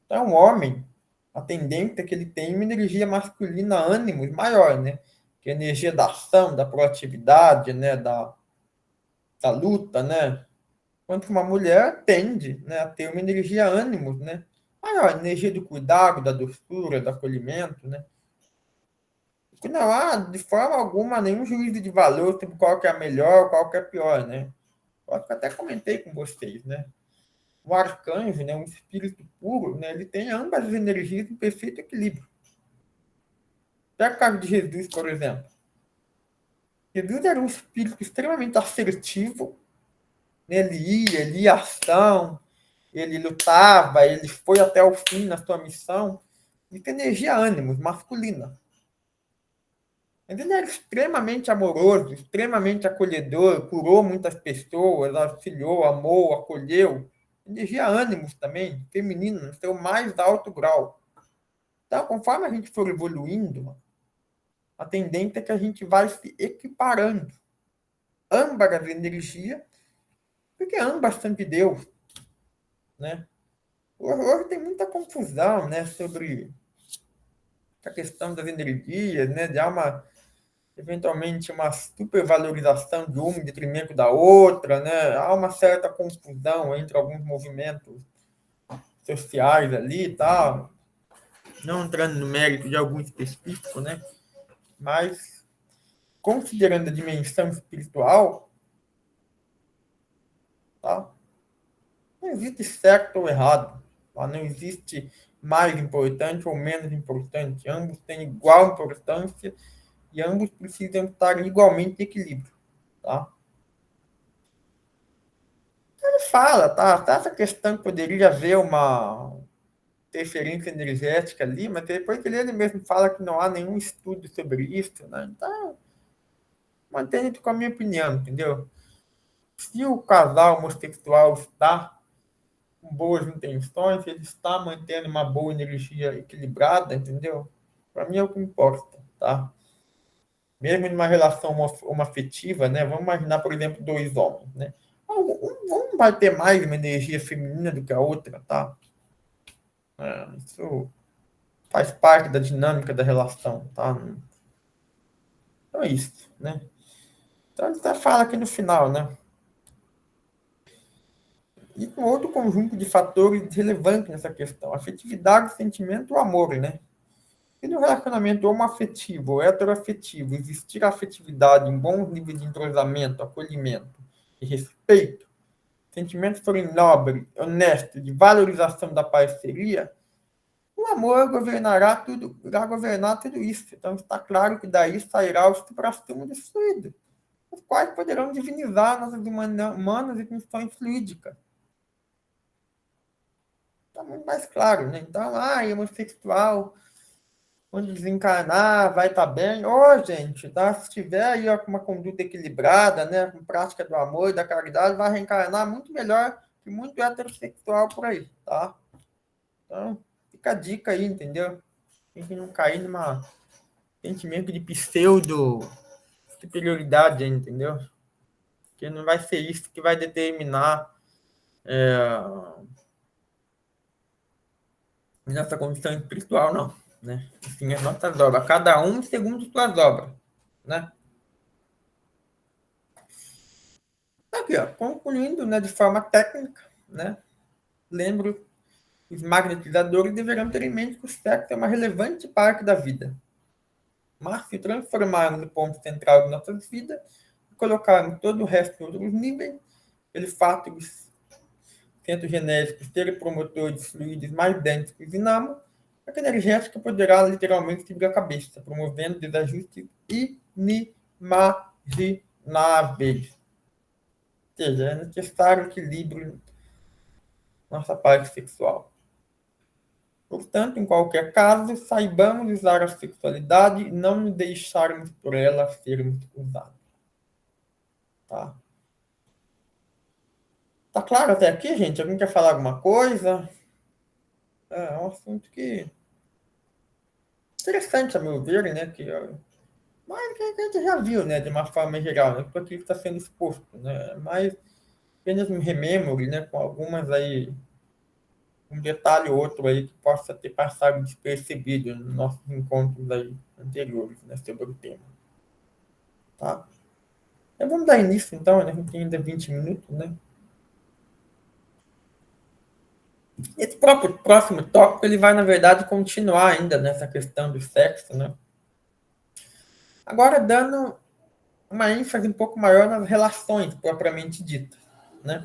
Então, o homem, a tendência é que ele tem uma energia masculina, ânimos maior, né? Que é a energia da ação, da proatividade, né? Da luta, né? Enquanto que uma mulher tende, né, a ter uma energia ânimos, né? Maior, energia do cuidado, da doçura, do acolhimento, né? Que não há, de forma alguma, nenhum juízo de valor sobre qual que é a melhor, qual que é a pior, né? Eu acho que até comentei com vocês, né? O arcanjo, né, um espírito puro, né, ele tem ambas as energias em perfeito equilíbrio. Pega o caso de Jesus, por exemplo. Jesus era um espírito extremamente assertivo, né? Ele ia à ação, ele lutava, ele foi até o fim na sua missão, e tem energia ânimos, masculina. Mas ele era extremamente amoroso, extremamente acolhedor, curou muitas pessoas, auxiliou, amou, acolheu. Energia ânimos também, feminino, no seu mais alto grau. Então, conforme a gente for evoluindo, a tendência é que a gente vai se equiparando. Ambas as energias, porque ambas são de Deus, né? Hoje tem muita confusão, né, sobre a questão das energias, né, de eventualmente uma supervalorização de uma em detrimento da outra, né? Há uma certa confusão entre alguns movimentos sociais ali e tal, não entrando no mérito de algum específico, né? Mas considerando a dimensão espiritual, tá? Não existe certo ou errado, tá? Não existe mais importante ou menos importante. Ambos têm igual importância e ambos precisam estar igualmente em equilíbrio, tá? Ele fala, tá? Tá essa questão que poderia haver uma interferência energética ali, mas depois que ele mesmo fala que não há nenhum estudo sobre isso, né? Então, mantendo com a minha opinião, entendeu? Se o casal homossexual está com boas intenções, ele está mantendo uma boa energia equilibrada, entendeu? Para mim é o que importa, tá? Mesmo numa relação homoafetiva, né? Vamos imaginar, por exemplo, dois homens, né? Um vai ter mais uma energia feminina do que a outra, tá? Isso faz parte da dinâmica da relação, tá? Então é isso, né? Então ele até fala aqui no final, né? E com outro conjunto de fatores relevantes nessa questão, afetividade, sentimento e amor, né? Se no relacionamento homoafetivo ou heteroafetivo existir afetividade em bons níveis de entrosamento, acolhimento e respeito, sentimentos forem nobres, honestos, de valorização da parceria, o amor governará tudo, irá governar tudo isso. Então está claro que daí sairá o suprassumo do fluido, os quais poderão divinizar nossas humanas e funções fluídicas. Está muito mais claro, né? Então, homossexual, quando desencarnar, vai estar bem. Gente, tá? Se tiver aí ó, com uma conduta equilibrada, né? Com prática do amor e da caridade, vai reencarnar muito melhor que muito heterossexual por aí, tá? Então, fica a dica aí, entendeu? Tem que não cair numa sentimento de pseudo superioridade, entendeu? Que não vai ser isso que vai determinar nossa condição espiritual, não. Né? Assim, as nossas obras, cada um segundo suas obras. Né? Aqui, ó, concluindo né, de forma técnica, né? Lembro que os magnetizadores deverão ter em mente que o sexo é uma relevante parte da vida. Mas se transformarmos no ponto central de nossas vidas e colocarmos todo o resto em outros níveis, pelo fato de centros genéricos serem promotores de fluidos mais densos que os dinamos, a energética poderá literalmente subir a cabeça, promovendo desajustes inimagináveis. Ou seja, é necessário equilíbrio na nossa parte sexual. Portanto, em qualquer caso, saibamos usar a sexualidade e não nos deixarmos por ela sermos usados. Tá? Tá claro até aqui, gente? Alguém quer falar alguma coisa? É um assunto que interessante, a meu ver, né? Mas que a gente já viu, né? De uma forma geral, né? Tudo aquilo que está sendo exposto, né? Mas apenas um rememore, né? Com algumas aí, um detalhe ou outro aí que possa ter passado despercebido nos nossos encontros aí anteriores, né? Sobre o tema. Tá? Então vamos dar início, então, né? A gente tem ainda 20 minutos, né? Esse próprio próximo tópico, ele vai, na verdade, continuar ainda nessa questão do sexo, né? Agora, dando uma ênfase um pouco maior nas relações, propriamente ditas, né?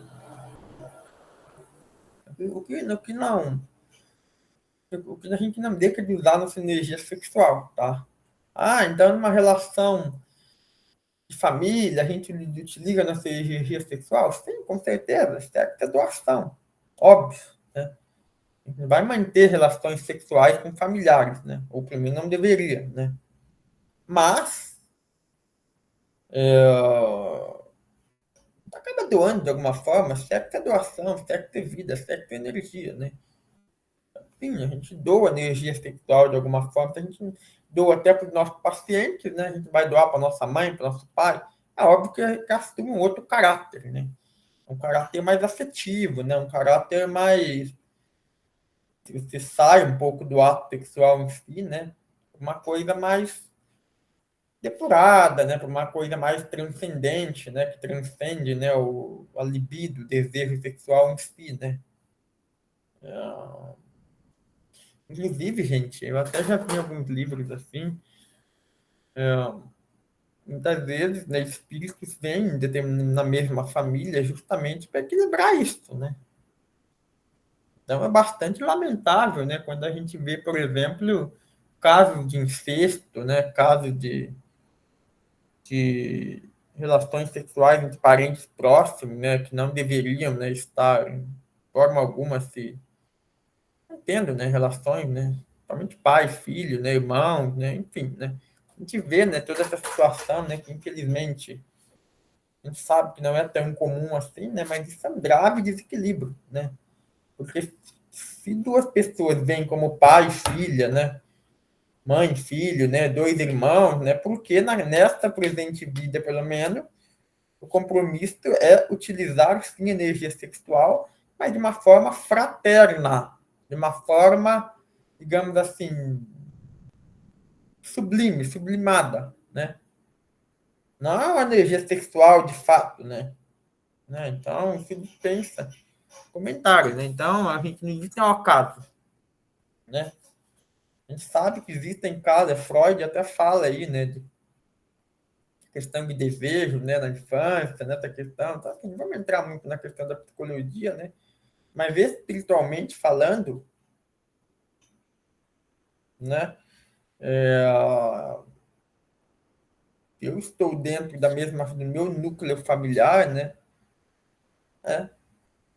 O que a gente não deixa de usar nossa energia sexual, tá? Ah, então numa relação de família, a gente utiliza nossa energia sexual? Sim, com certeza. Sexo é doação. Óbvio, né? A gente não vai manter relações sexuais com familiares, né? Ou pelo menos não deveria, né? Mas acaba doando de alguma forma. Sexo é doação, sexo é vida, sexo é energia, né? Sim, a gente doa energia sexual de alguma forma, a gente doa até para os nossos pacientes, né? A gente vai doar para nossa mãe, para nosso pai. É óbvio que assume um outro caráter, né? Um caráter mais afetivo, né? Um caráter mais. Você sai um pouco do ato sexual em si, né? Uma coisa mais depurada, né? Para uma coisa mais transcendente, né? Que transcende, né? A libido, o desejo sexual em si, né? Inclusive, gente, eu até já vi alguns livros assim. Muitas vezes, né, espíritos vêm na mesma família justamente para equilibrar isso, né? Então é bastante lamentável, né, quando a gente vê, por exemplo, casos de incesto, né, casos de relações sexuais entre parentes próximos, né, que não deveriam, né, estar em forma alguma se tendo, né, relações, né, somente pai, filho, né, irmãos, né, enfim, né. A gente vê, né, toda essa situação, né, que infelizmente a gente sabe que não é tão comum assim, né? Mas isso é um grave desequilíbrio, né? Porque se duas pessoas vêm como pai e filha, né? Mãe, filho, né? Dois irmãos, né? Porque nesta presente vida, pelo menos, o compromisso é utilizar sim energia sexual, mas de uma forma fraterna, de uma forma, digamos assim, sublime, sublimada, né? Não é uma energia sexual de fato, né? Então, isso dispensa comentários, né? Então, a gente não existe um caso, né? A gente sabe que existem casos, Freud até fala aí, né, de questão de desejo, né, na infância, né, essa questão, então, assim, não vamos entrar muito na questão da psicologia, né? Mas espiritualmente falando, né, é, eu estou dentro da mesma, do meu núcleo familiar, né? É,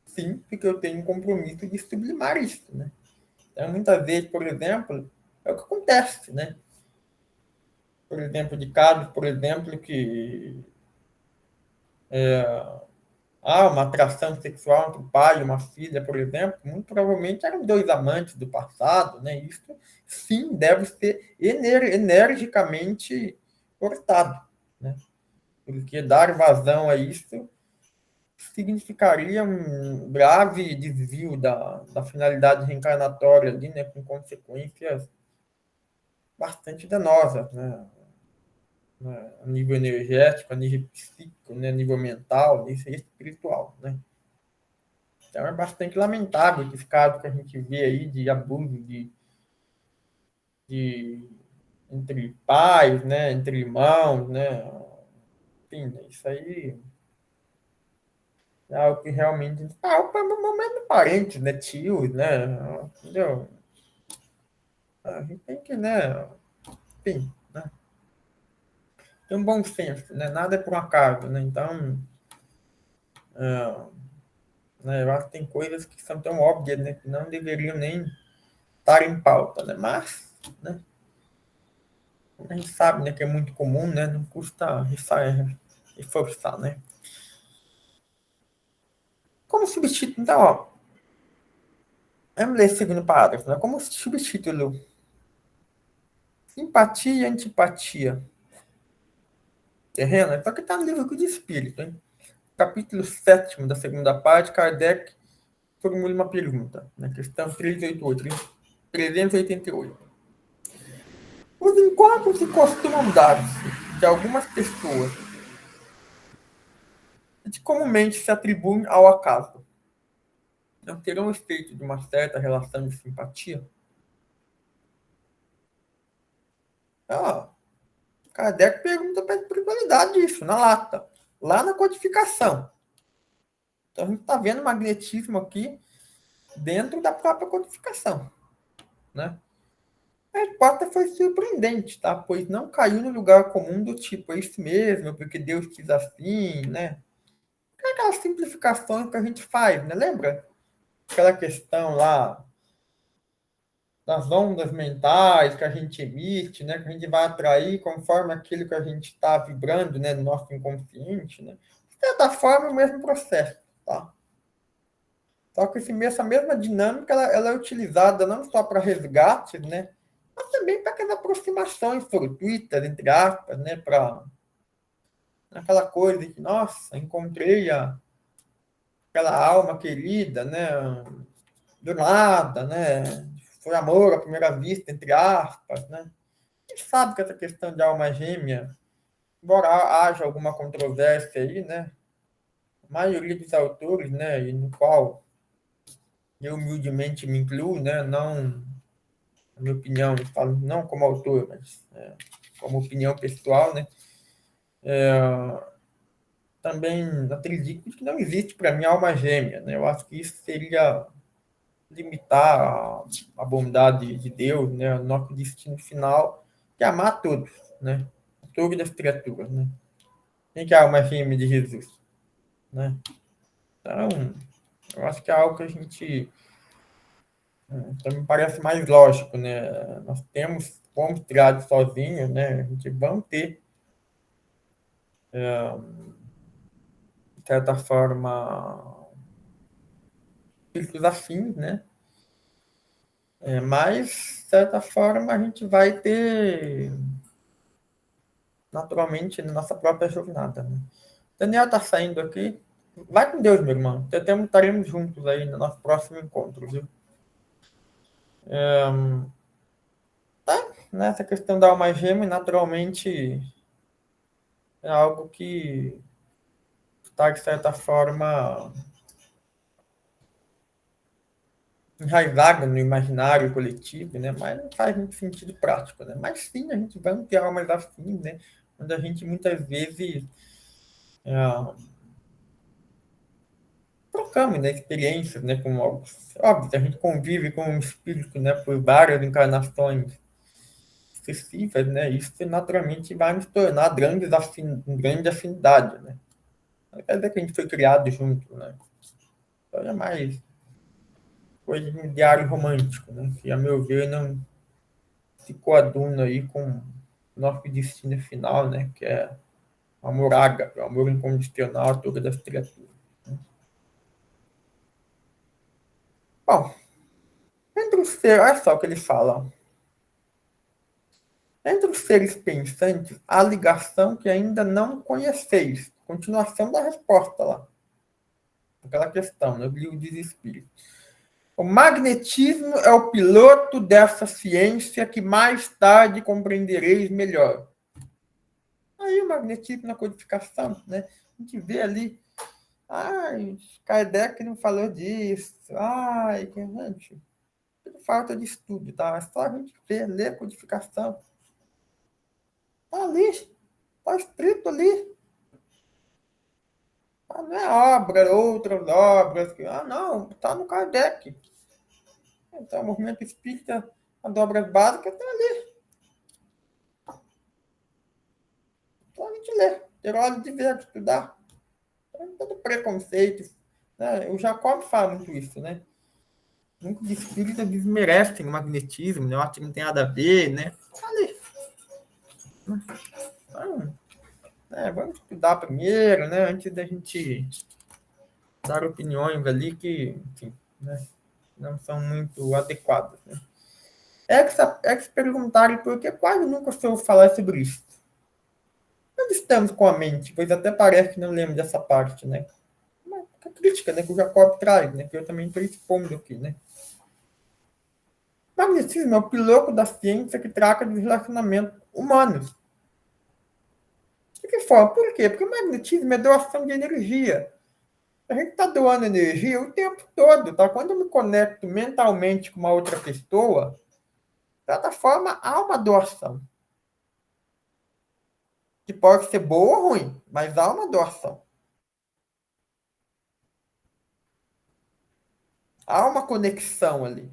sim, porque eu tenho um compromisso de sublimar isso, né? Então, muitas vezes, por exemplo, é o que acontece, né? Por exemplo, de casos, por exemplo, que há uma atração sexual entre o pai e uma filha, por exemplo, muito provavelmente eram dois amantes do passado, né? Isso sim deve ser energicamente cortado, né? Porque dar vazão a isso significaria um grave desvio da finalidade reencarnatória ali, né? Com consequências bastante danosas, né, a nível energético, a nível psíquico, né, a nível mental, isso é espiritual, né? Então é bastante lamentável esse caso que a gente vê aí de abuso de entre pais, né, entre irmãos, né? Enfim, né, isso aí é algo que realmente. Ah, o mesmo parentes, né? Tios, né? Entendeu? A gente tem que, né? Enfim, né? Tem um bom senso, né? Nada é por um acaso, né? Então, né, eu acho que tem coisas que são tão óbvias, né? Que não deveriam nem estar em pauta, né? Mas, né? A gente sabe, né? Que é muito comum, né? Não custa reforçar, né? Como substituto, então, ó, vamos ler esse segundo parágrafo, né? Como subtítulo, simpatia e antipatia terrena, só que está no livro do Espírito, hein? Capítulo 7 da segunda parte, Kardec formula uma pergunta, na questão 388. Os encontros que costumam dar-se de algumas pessoas que comumente se atribuem ao acaso não terão efeito de uma certa relação de simpatia? Ah, Kardec pergunta para a espiritualidade isso, na lata, lá na codificação. Então, a gente está vendo magnetismo aqui dentro da própria codificação, né? A resposta foi surpreendente, tá? Pois não caiu no lugar comum do tipo, é isso mesmo, porque Deus quis assim, né? Aquelas simplificações que a gente faz, né? Lembra? Aquela questão lá das ondas mentais que a gente emite, né? Que a gente vai atrair conforme aquilo que a gente está vibrando, né? No nosso inconsciente, né? De certa forma, é o mesmo processo, tá? Só que essa mesma dinâmica, ela é utilizada não só para resgate, né? Mas também para aquelas aproximações fortuitas, entre aspas, né? Para aquela coisa que, nossa, encontrei aquela alma querida, né? Do nada, né? Foi amor à primeira vista, entre aspas, né? A gente sabe que essa questão de alma gêmea, embora haja alguma controvérsia aí, né? A maioria dos autores, né? E no qual eu humildemente me incluo, né? Não, na minha opinião, eu falo não como autor, mas como opinião pessoal, né? Também acredito que não existe para mim alma gêmea, né? Eu acho que isso seria limitar a bondade de Deus, né? O nosso destino final, que é amar todos, né? Todas as criaturas, né? Quem que é a alma gêmea de Jesus, né? Então, eu acho que é algo que a gente então me parece mais lógico, né? Nós temos, fomos criados sozinhos, né? A gente vamos ter, de certa forma, espíritos afins, né? Mas, de certa forma, a gente vai ter, naturalmente, na nossa própria jornada, né? Daniel tá saindo aqui. Vai com Deus, meu irmão. Estaremos juntos aí no nosso próximo encontro, viu? Nessa questão da alma gêmea, naturalmente, é algo que está, de certa forma, enraizado no imaginário coletivo, né? Mas não faz muito sentido prático, né? Mas sim, a gente vai ter almas afins, né? Onde a gente muitas vezes é, trocamos, né, experiências, né? Com óbvio, a gente convive com um espírito, né? Por várias encarnações sucessivas, né? Isso naturalmente vai nos tornar grande afinidade, né? Não quer dizer que a gente foi criado junto, né? Então é mais coisa de um diário romântico, né? Que, a meu ver, não se coaduna aí com o nosso destino final, né? Que é o amor ágape, o amor incondicional a todas as criaturas. Bom, entre os seres, olha só o que ele fala. Entre os seres pensantes, há ligação que ainda não conheceis. Continuação da resposta lá. Aquela questão, né? O livro dos espíritos. O magnetismo é o piloto dessa ciência que mais tarde compreendereis melhor. Aí o magnetismo na codificação, né? A gente vê ali, ai, Kardec não falou disso, ai, que gente, falta de estudo, tá? É só a gente ver, ler a codificação. Tá ali, tá escrito ali. Ah, não é obra, outras obras. Não, tá no Kardec. Então, o movimento espírita, as obras básicas, estão ali. Então a gente lê, ter olhos de ver, estudar. Todo preconceito. Né? O Jacob fala muito isso, né? Muitos espíritas desmerecem o magnetismo, né? Eu acho que não tem nada a ver, né? Ali. Então, vamos estudar primeiro, né? Antes da gente dar opiniões ali que, enfim, né? Não são muito adequadas. Né? Ex perguntaram por que quase nunca soube falar sobre isso. Nós estamos com a mente, pois até parece que não lembro dessa parte, né? A crítica, né, que o Jacob traz, né? Que eu também estou expondo aqui, né? O magnetismo é o piloto da ciência que trata dos relacionamentos humanos. De que forma? Por quê? Porque o magnetismo é doação de energia. A gente está doando energia o tempo todo, tá? Quando eu me conecto mentalmente com uma outra pessoa, de certa forma, há uma doação. Que pode ser boa ou ruim, mas há uma doação. Há uma conexão ali.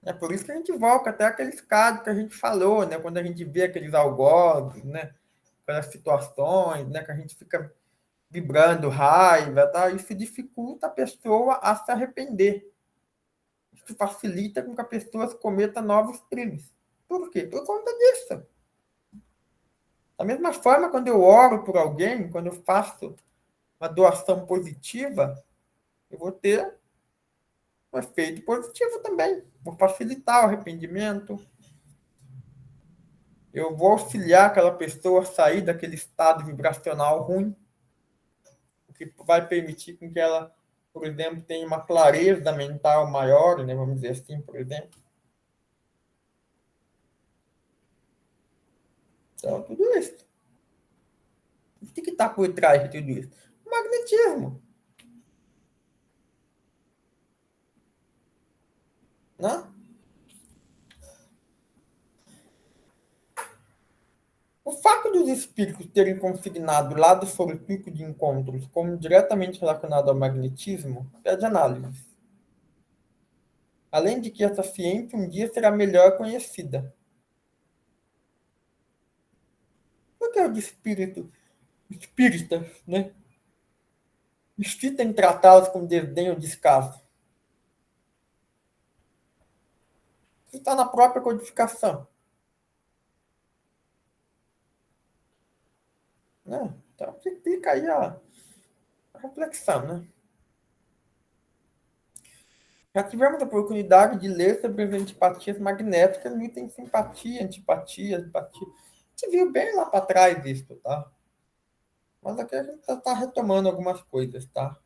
É por isso que a gente volta até aqueles casos que a gente falou, né? Quando a gente vê aqueles algozes, né? Aquelas situações, né? Que a gente fica vibrando raiva, tá? Isso dificulta a pessoa a se arrepender. Isso facilita com que a pessoa cometa novos crimes. Por quê? Por conta disso. Da mesma forma, quando eu oro por alguém, quando eu faço uma doação positiva, eu vou ter um efeito positivo também. Vou facilitar o arrependimento, eu vou auxiliar aquela pessoa a sair daquele estado vibracional ruim, o que vai permitir com que ela, por exemplo, tenha uma clareza mental maior, né? Vamos dizer assim, por exemplo. Então, tudo isso. O que está por trás de tudo isso? O magnetismo. Né? O fato dos espíritos terem consignado o lado folclórico de encontros como diretamente relacionado ao magnetismo é de análise. Além de que essa ciência um dia será melhor conhecida. O que é o de espírito? Espíritas, né? Insista em tratá-los com desdém ou descaso. Isso está na própria codificação. Né? Então, fica aí a reflexão. Né? Já tivemos a oportunidade de ler sobre as antipatias magnéticas no item simpatia, antipatia, antipatia. A gente viu bem lá para trás isso, tá? Mas aqui a gente está retomando algumas coisas, tá?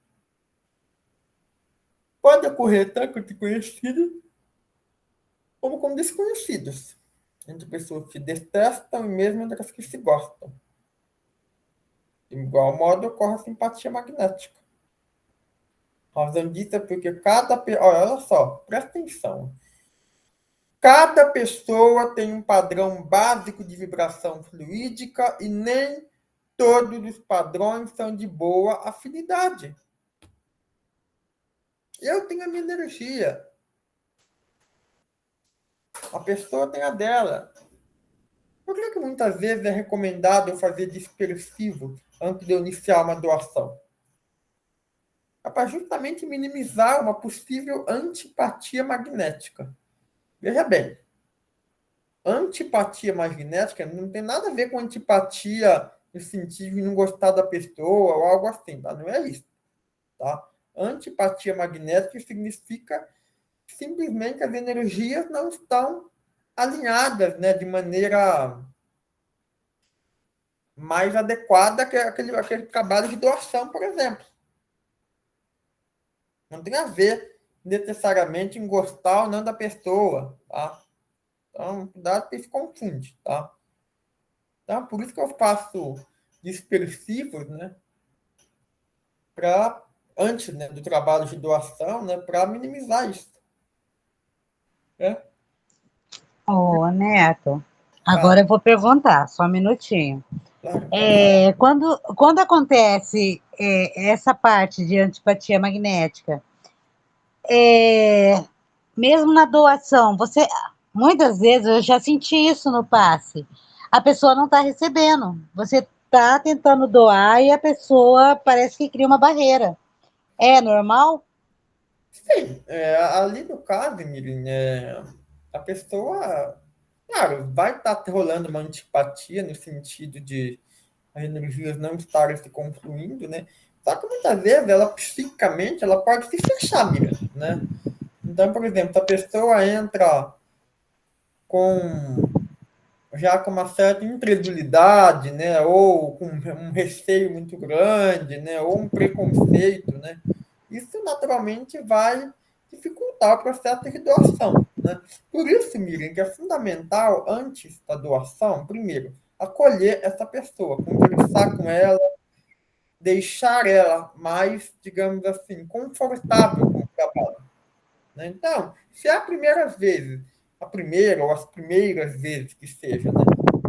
Pode ocorrer tanto de conhecidos como com desconhecidos. Entre pessoas que se detestam e mesmo entre as que se gostam. De igual modo, ocorre a simpatia magnética. A razão disso é porque olha só, presta atenção. Cada pessoa tem um padrão básico de vibração fluídica e nem todos os padrões são de boa afinidade. Eu tenho a minha energia. A pessoa tem a dela. Por que muitas vezes é recomendado eu fazer dispersivo antes de eu iniciar uma doação? É para justamente minimizar uma possível antipatia magnética. Veja bem, antipatia magnética não tem nada a ver com antipatia no sentido de não gostar da pessoa ou algo assim, tá? Não é isso, tá? Antipatia magnética significa simplesmente que as energias não estão alinhadas, né, de maneira mais adequada que aquele trabalho de doação, por exemplo. Não tem a ver necessariamente em gostar ou não da pessoa, tá? Então, cuidado que se confunde, tá? Então, por isso que eu faço dispersivos, né? Para, antes, né, do trabalho de doação, né? Para minimizar isso. Né? Ô, Neto, Ah, agora eu vou perguntar, só um minutinho. claro, pode falar. Quando acontece essa parte de antipatia magnética, é, mesmo na doação, muitas vezes eu já senti isso no passe. A pessoa não está recebendo. Você está tentando doar e a pessoa parece que cria uma barreira. É normal? Sim, ali no caso, Miriam, a pessoa, claro, vai estar rolando uma antipatia no sentido de as energias não estarem se confluindo, né? Só que muitas vezes ela psicicamente ela pode se fechar, Miriam, né? Então, por exemplo, se a pessoa entra com já com uma certa incredulidade, né, ou com um receio muito grande, né, ou um preconceito, né, isso naturalmente vai dificultar o processo de doação, né? Por isso, Miriam, que é fundamental, antes da doação, primeiro, acolher essa pessoa, conversar com ela, deixar ela mais, digamos assim, confortável com o trabalho. Né? Então, se é a primeira vez, a primeira ou as primeiras vezes que seja, né,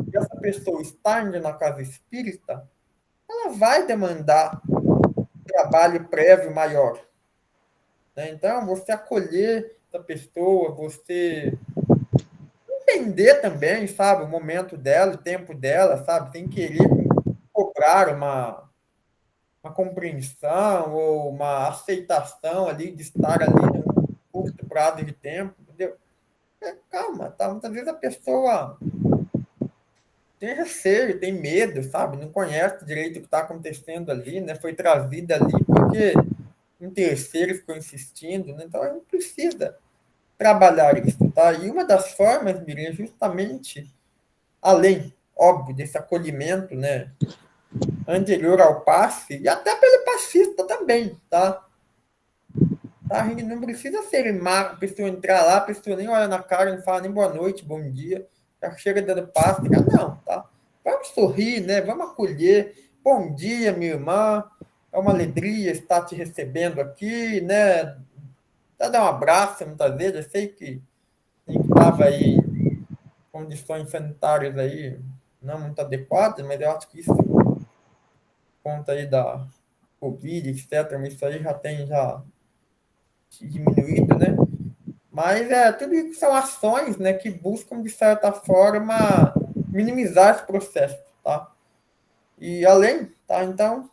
que essa pessoa está indo na casa espírita, ela vai demandar trabalho prévio maior. né? Então, você acolher a pessoa, você entender também, sabe, o momento dela, o tempo dela, sabe, sem querer cobrar uma compreensão ou uma aceitação ali de estar ali num curto prazo de tempo, entendeu? Calma, tá? Muitas vezes a pessoa tem receio, tem medo, sabe? Não conhece direito o que está acontecendo ali, né? Foi trazida ali porque um terceiro ficou insistindo, né? Então a gente precisa trabalhar isso, tá? E uma das formas, Miriam, é justamente, além, óbvio, desse acolhimento, né? Anterior ao passe, e até pelo passista também, tá? Tá? A gente não precisa ser má, a pessoa entrar lá, a pessoa nem olha na cara, não fala nem boa noite, bom dia, já chega dando passe, não, tá? Vamos sorrir, né? Vamos acolher. Bom dia, minha irmã. É uma alegria estar te recebendo aqui, né? Dá dar um abraço muitas vezes. Eu sei que a gente estava aí em condições sanitárias aí não muito adequadas, mas eu acho que isso, conta aí da Covid, etc., isso aí já tem já diminuído, né? Mas tudo isso são ações, né, que buscam, de certa forma, minimizar esse processo, tá? E além, tá? Então,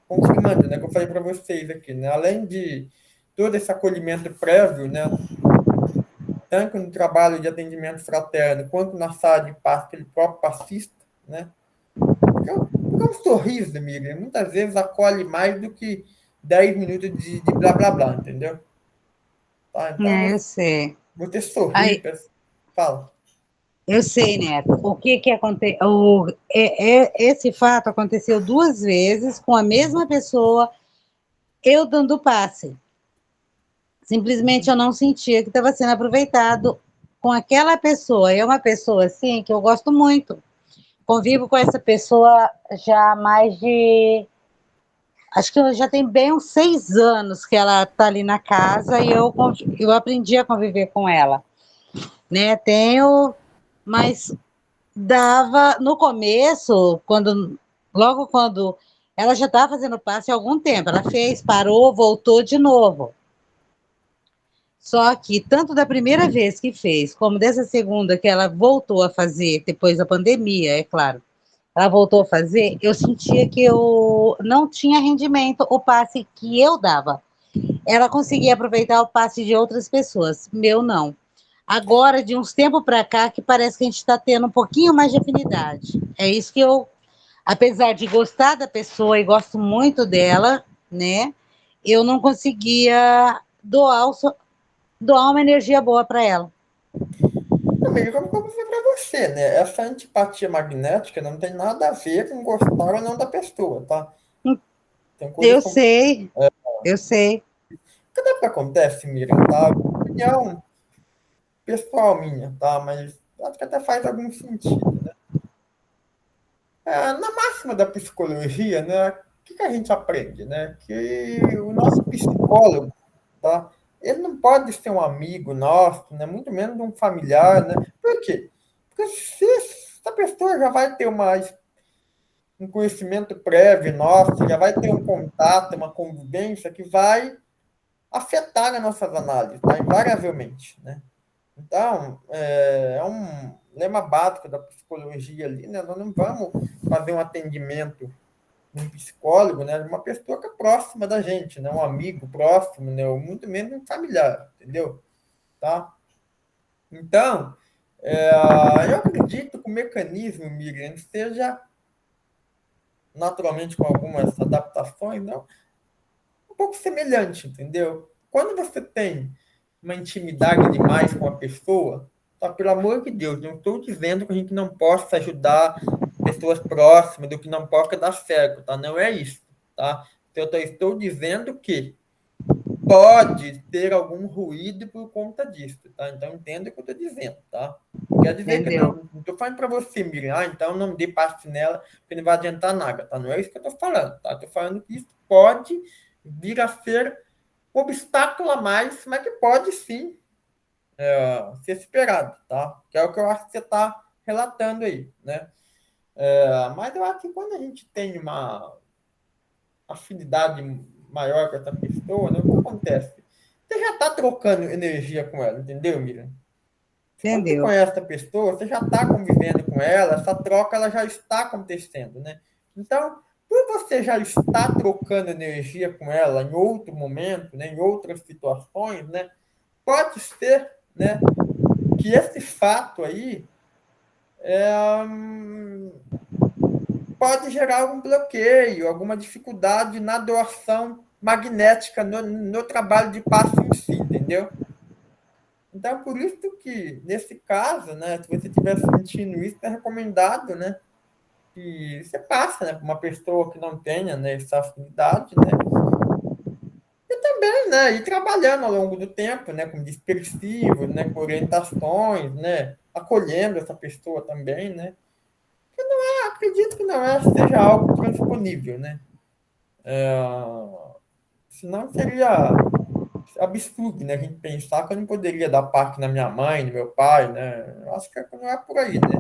confirmando, né, que eu falei para vocês aqui, né, além de todo esse acolhimento prévio, né, tanto no trabalho de atendimento fraterno, quanto na sala de paz pelo próprio passista, né, porque um sorriso, Miriam, muitas vezes acolhe mais do que 10 minutos de blá blá blá, entendeu? Tá? Então, Eu sei. você sorrir, Aí, fala. eu sei, Neto. O que que aconteceu? Esse fato aconteceu duas vezes com a mesma pessoa, eu dando passe. Simplesmente eu não sentia que estava sendo aproveitado com aquela pessoa. É uma pessoa, assim, que eu gosto muito. Convivo com essa pessoa já há mais de. Acho que já tem bem uns 6 anos que ela está ali na casa e eu aprendi a conviver com ela. Né? Tenho, mas dava no começo, logo quando ela já estava fazendo passe há algum tempo, ela fez, parou, voltou de novo. Só que tanto da primeira vez que fez, como dessa segunda que ela voltou a fazer depois da pandemia, é claro, ela voltou a fazer, eu sentia que eu não tinha rendimento o passe que eu dava. Ela conseguia aproveitar o passe de outras pessoas, meu não. Agora, de uns tempos para cá, que parece que a gente está tendo um pouquinho mais de afinidade. É isso que eu, apesar de gostar da pessoa e gosto muito dela, né? Eu não conseguia doar uma energia boa para ela. Amigo, como eu falei para você, né? Essa antipatia magnética não tem nada a ver com gostar ou não da pessoa, tá? Tem coisas Eu como. sei, eu sei. Cada que acontece, Miriam, tá? Opinião pessoal minha, tá? Mas acho que até faz algum sentido, né? Na máxima da psicologia, né? O que a gente aprende, né? Que o nosso psicólogo, tá? Ele não pode ser um amigo nosso, né? Muito menos um familiar, né? Por quê? Porque se essa pessoa já vai ter um conhecimento prévio nosso, já vai ter um contato, uma convivência que vai afetar as nossas análises, tá? Invariavelmente, né? Então, é um lema básico da psicologia ali, né? Nós não vamos fazer um atendimento de um psicólogo, né? De uma pessoa que é próxima da gente, né? Um amigo próximo, né? Ou muito menos um familiar, entendeu? Tá? Então, eu acredito que o mecanismo, Miriam, seja naturalmente com algumas adaptações, não, um pouco semelhante, entendeu? Quando você tem uma intimidade demais com a pessoa, tá, pelo amor de Deus, não estou dizendo que a gente não possa ajudar pessoas próximas, do que não possa dar certo, tá? Não é isso, tá? Eu estou dizendo que pode ter algum ruído por conta disso, tá? Então entenda o que eu estou dizendo, tá? Não quer dizer que eu Entendeu? não estou falando para você, Miriam, então não me dê parte nela, porque não vai adiantar nada, tá? Não é isso que eu estou falando, tá? Estou falando que isso pode vir a ser um obstáculo a mais, mas que pode sim ser esperado, tá? Que é o que eu acho que você está relatando aí, né? Mas eu acho que quando a gente tem uma afinidade maior com essa pessoa, né? O que acontece? Você já está trocando energia com ela, entendeu, Miriam? Quando você Entendeu? conhece a pessoa, você já está convivendo com ela, essa troca ela já está acontecendo, né? Então, por você já estar trocando energia com ela em outro momento, né, em outras situações, né, pode ser, né, que esse fato aí pode gerar algum bloqueio, alguma dificuldade na doação magnética no trabalho de passe em si, entendeu? Então, por isso que, nesse caso, né, se você estiver sentindo isso, é recomendado, né, que você passe, né, para uma pessoa que não tenha, né, essa afinidade, né, e também, né, ir trabalhando ao longo do tempo, né, com dispersivos, né, com orientações, né, acolhendo essa pessoa também, né, acredito que não seja algo transponível, né, senão seria absurdo, né, a gente pensar que eu não poderia dar parte na minha mãe, no meu pai, né, eu acho que não é por aí, né,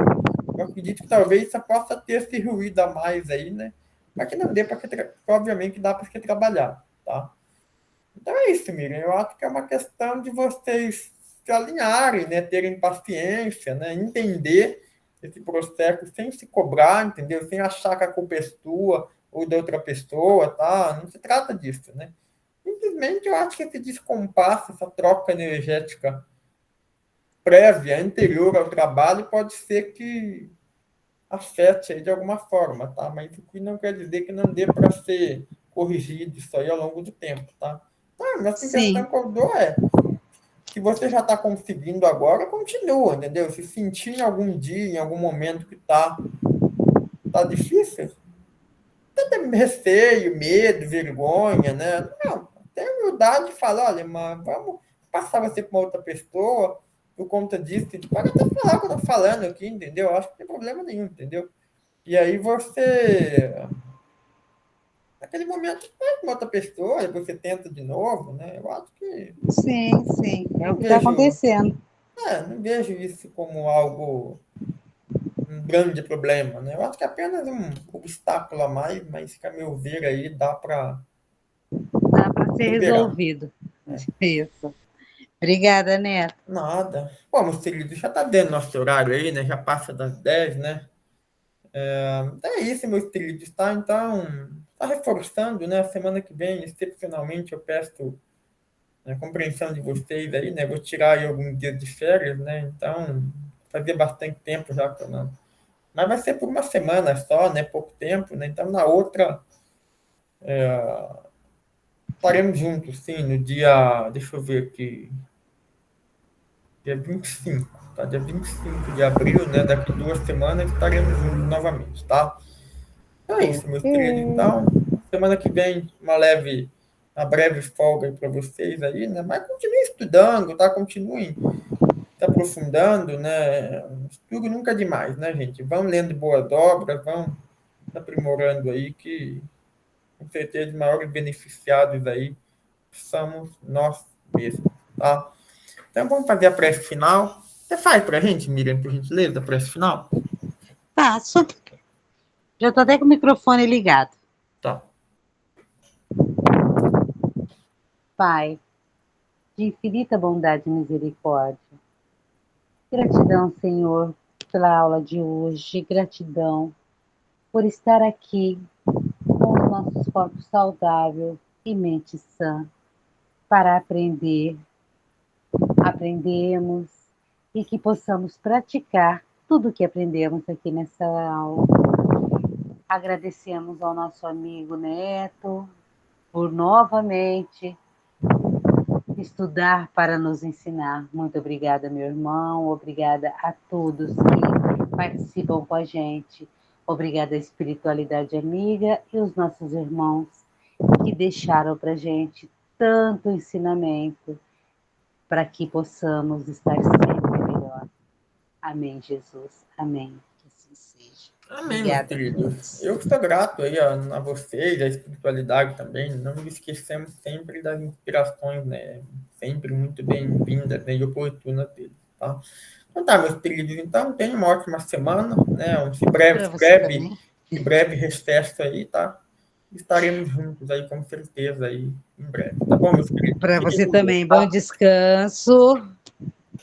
eu acredito que talvez isso possa ter esse ruído a mais aí, né, mas que não dê para obviamente dá para trabalhar, tá? Então é isso, Miriam. Eu acho que é uma questão de vocês se alinharem, né? Terem paciência, né? Entender esse processo sem se cobrar, entendeu? Sem achar que a culpa é sua ou da outra pessoa, tá? Não se trata disso, né? Simplesmente eu acho que esse descompasso, essa troca energética prévia, anterior ao trabalho, pode ser que afete aí de alguma forma, tá? Mas isso não quer dizer que não dê para ser corrigido isso aí ao longo do tempo, tá? Mas a sugestão Sim, que eu dou é que você já está conseguindo agora, continua, entendeu? Se sentir em algum dia, em algum momento que tá difícil, tem receio, medo, vergonha, né? Não, tem humildade e fala, olha, mas vamos passar você para uma outra pessoa por conta disso. Você pode até falar o que eu estou falando aqui, entendeu? Eu acho que não tem problema nenhum, entendeu? E aí você, naquele momento, vai com outra pessoa, depois você tenta de novo, né? Eu acho que sim, sim. É o não que está vejo, acontecendo. não vejo isso como algo, um grande problema, né? Eu acho que é apenas um obstáculo a mais, mas que, a meu ver, aí dá para Dá para ser superar. resolvido. Né? Isso. Obrigada, Neto. Nada. Bom, meu querido, já está dentro do nosso horário aí, né? Já passa das 10, né? Então é isso, meus queridos, tá? Então, tá reforçando, né? Semana que vem, excepcionalmente, eu peço a compreensão de vocês aí, né? Vou tirar aí alguns dias de férias, né? Então, fazia bastante tempo já que eu não. Mas vai ser por uma semana só, né? Pouco tempo, né? Então, na outra, estaremos juntos, sim, no dia. Deixa eu ver aqui. Dia 25, tá? Dia 25 de abril, né? Daqui 2 semanas estaremos juntos novamente, tá? Então é isso, meus Ok. queridos. Então, semana que vem, uma breve folga aí para vocês aí, né? Mas continuem estudando, tá? Continuem se aprofundando, né? Estudo nunca é demais, né, gente? Vão lendo boas obras, vão se aprimorando aí, que com certeza os maiores beneficiados aí somos nós mesmos, tá? Então vamos fazer a prece final. Você faz pra gente, Miriam, por gentileza, a prece final? Passo. Já estou até com o microfone ligado. Tá. Pai, de infinita bondade e misericórdia. Gratidão, Senhor, pela aula de hoje. Gratidão por estar aqui com os nossos corpos saudáveis e mente sã para aprender. Aprendemos e que possamos praticar tudo o que aprendemos aqui nessa aula. Agradecemos ao nosso amigo Neto por novamente estudar para nos ensinar. Muito obrigada, meu irmão. Obrigada a todos que participam com a gente. Obrigada à espiritualidade amiga e os nossos irmãos que deixaram para a gente tanto ensinamento para que possamos estar sempre melhor. Amém, Jesus. Amém. Que assim seja. Amém, meus Obrigada a queridos. todos. Eu que estou grato aí a vocês, à espiritualidade também. Não nos esquecemos sempre das inspirações, né? Sempre muito bem-vindas, né? E oportunas deles, tá? Então tá, meus queridos. Então, tenham uma ótima semana, né? Para você também. Esse breve recesso aí, tá? estaremos juntos aí, com certeza, aí, em breve. Tá bom, meus queridos? Para Fiquem você com Deus, também. tá? Bom descanso. Bom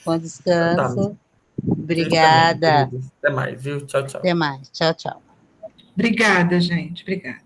Então tá, descanso. vocês também, Obrigada. queridos. Até mais, viu? Tchau, tchau. Até mais. Tchau, tchau. Obrigada, gente. Obrigada.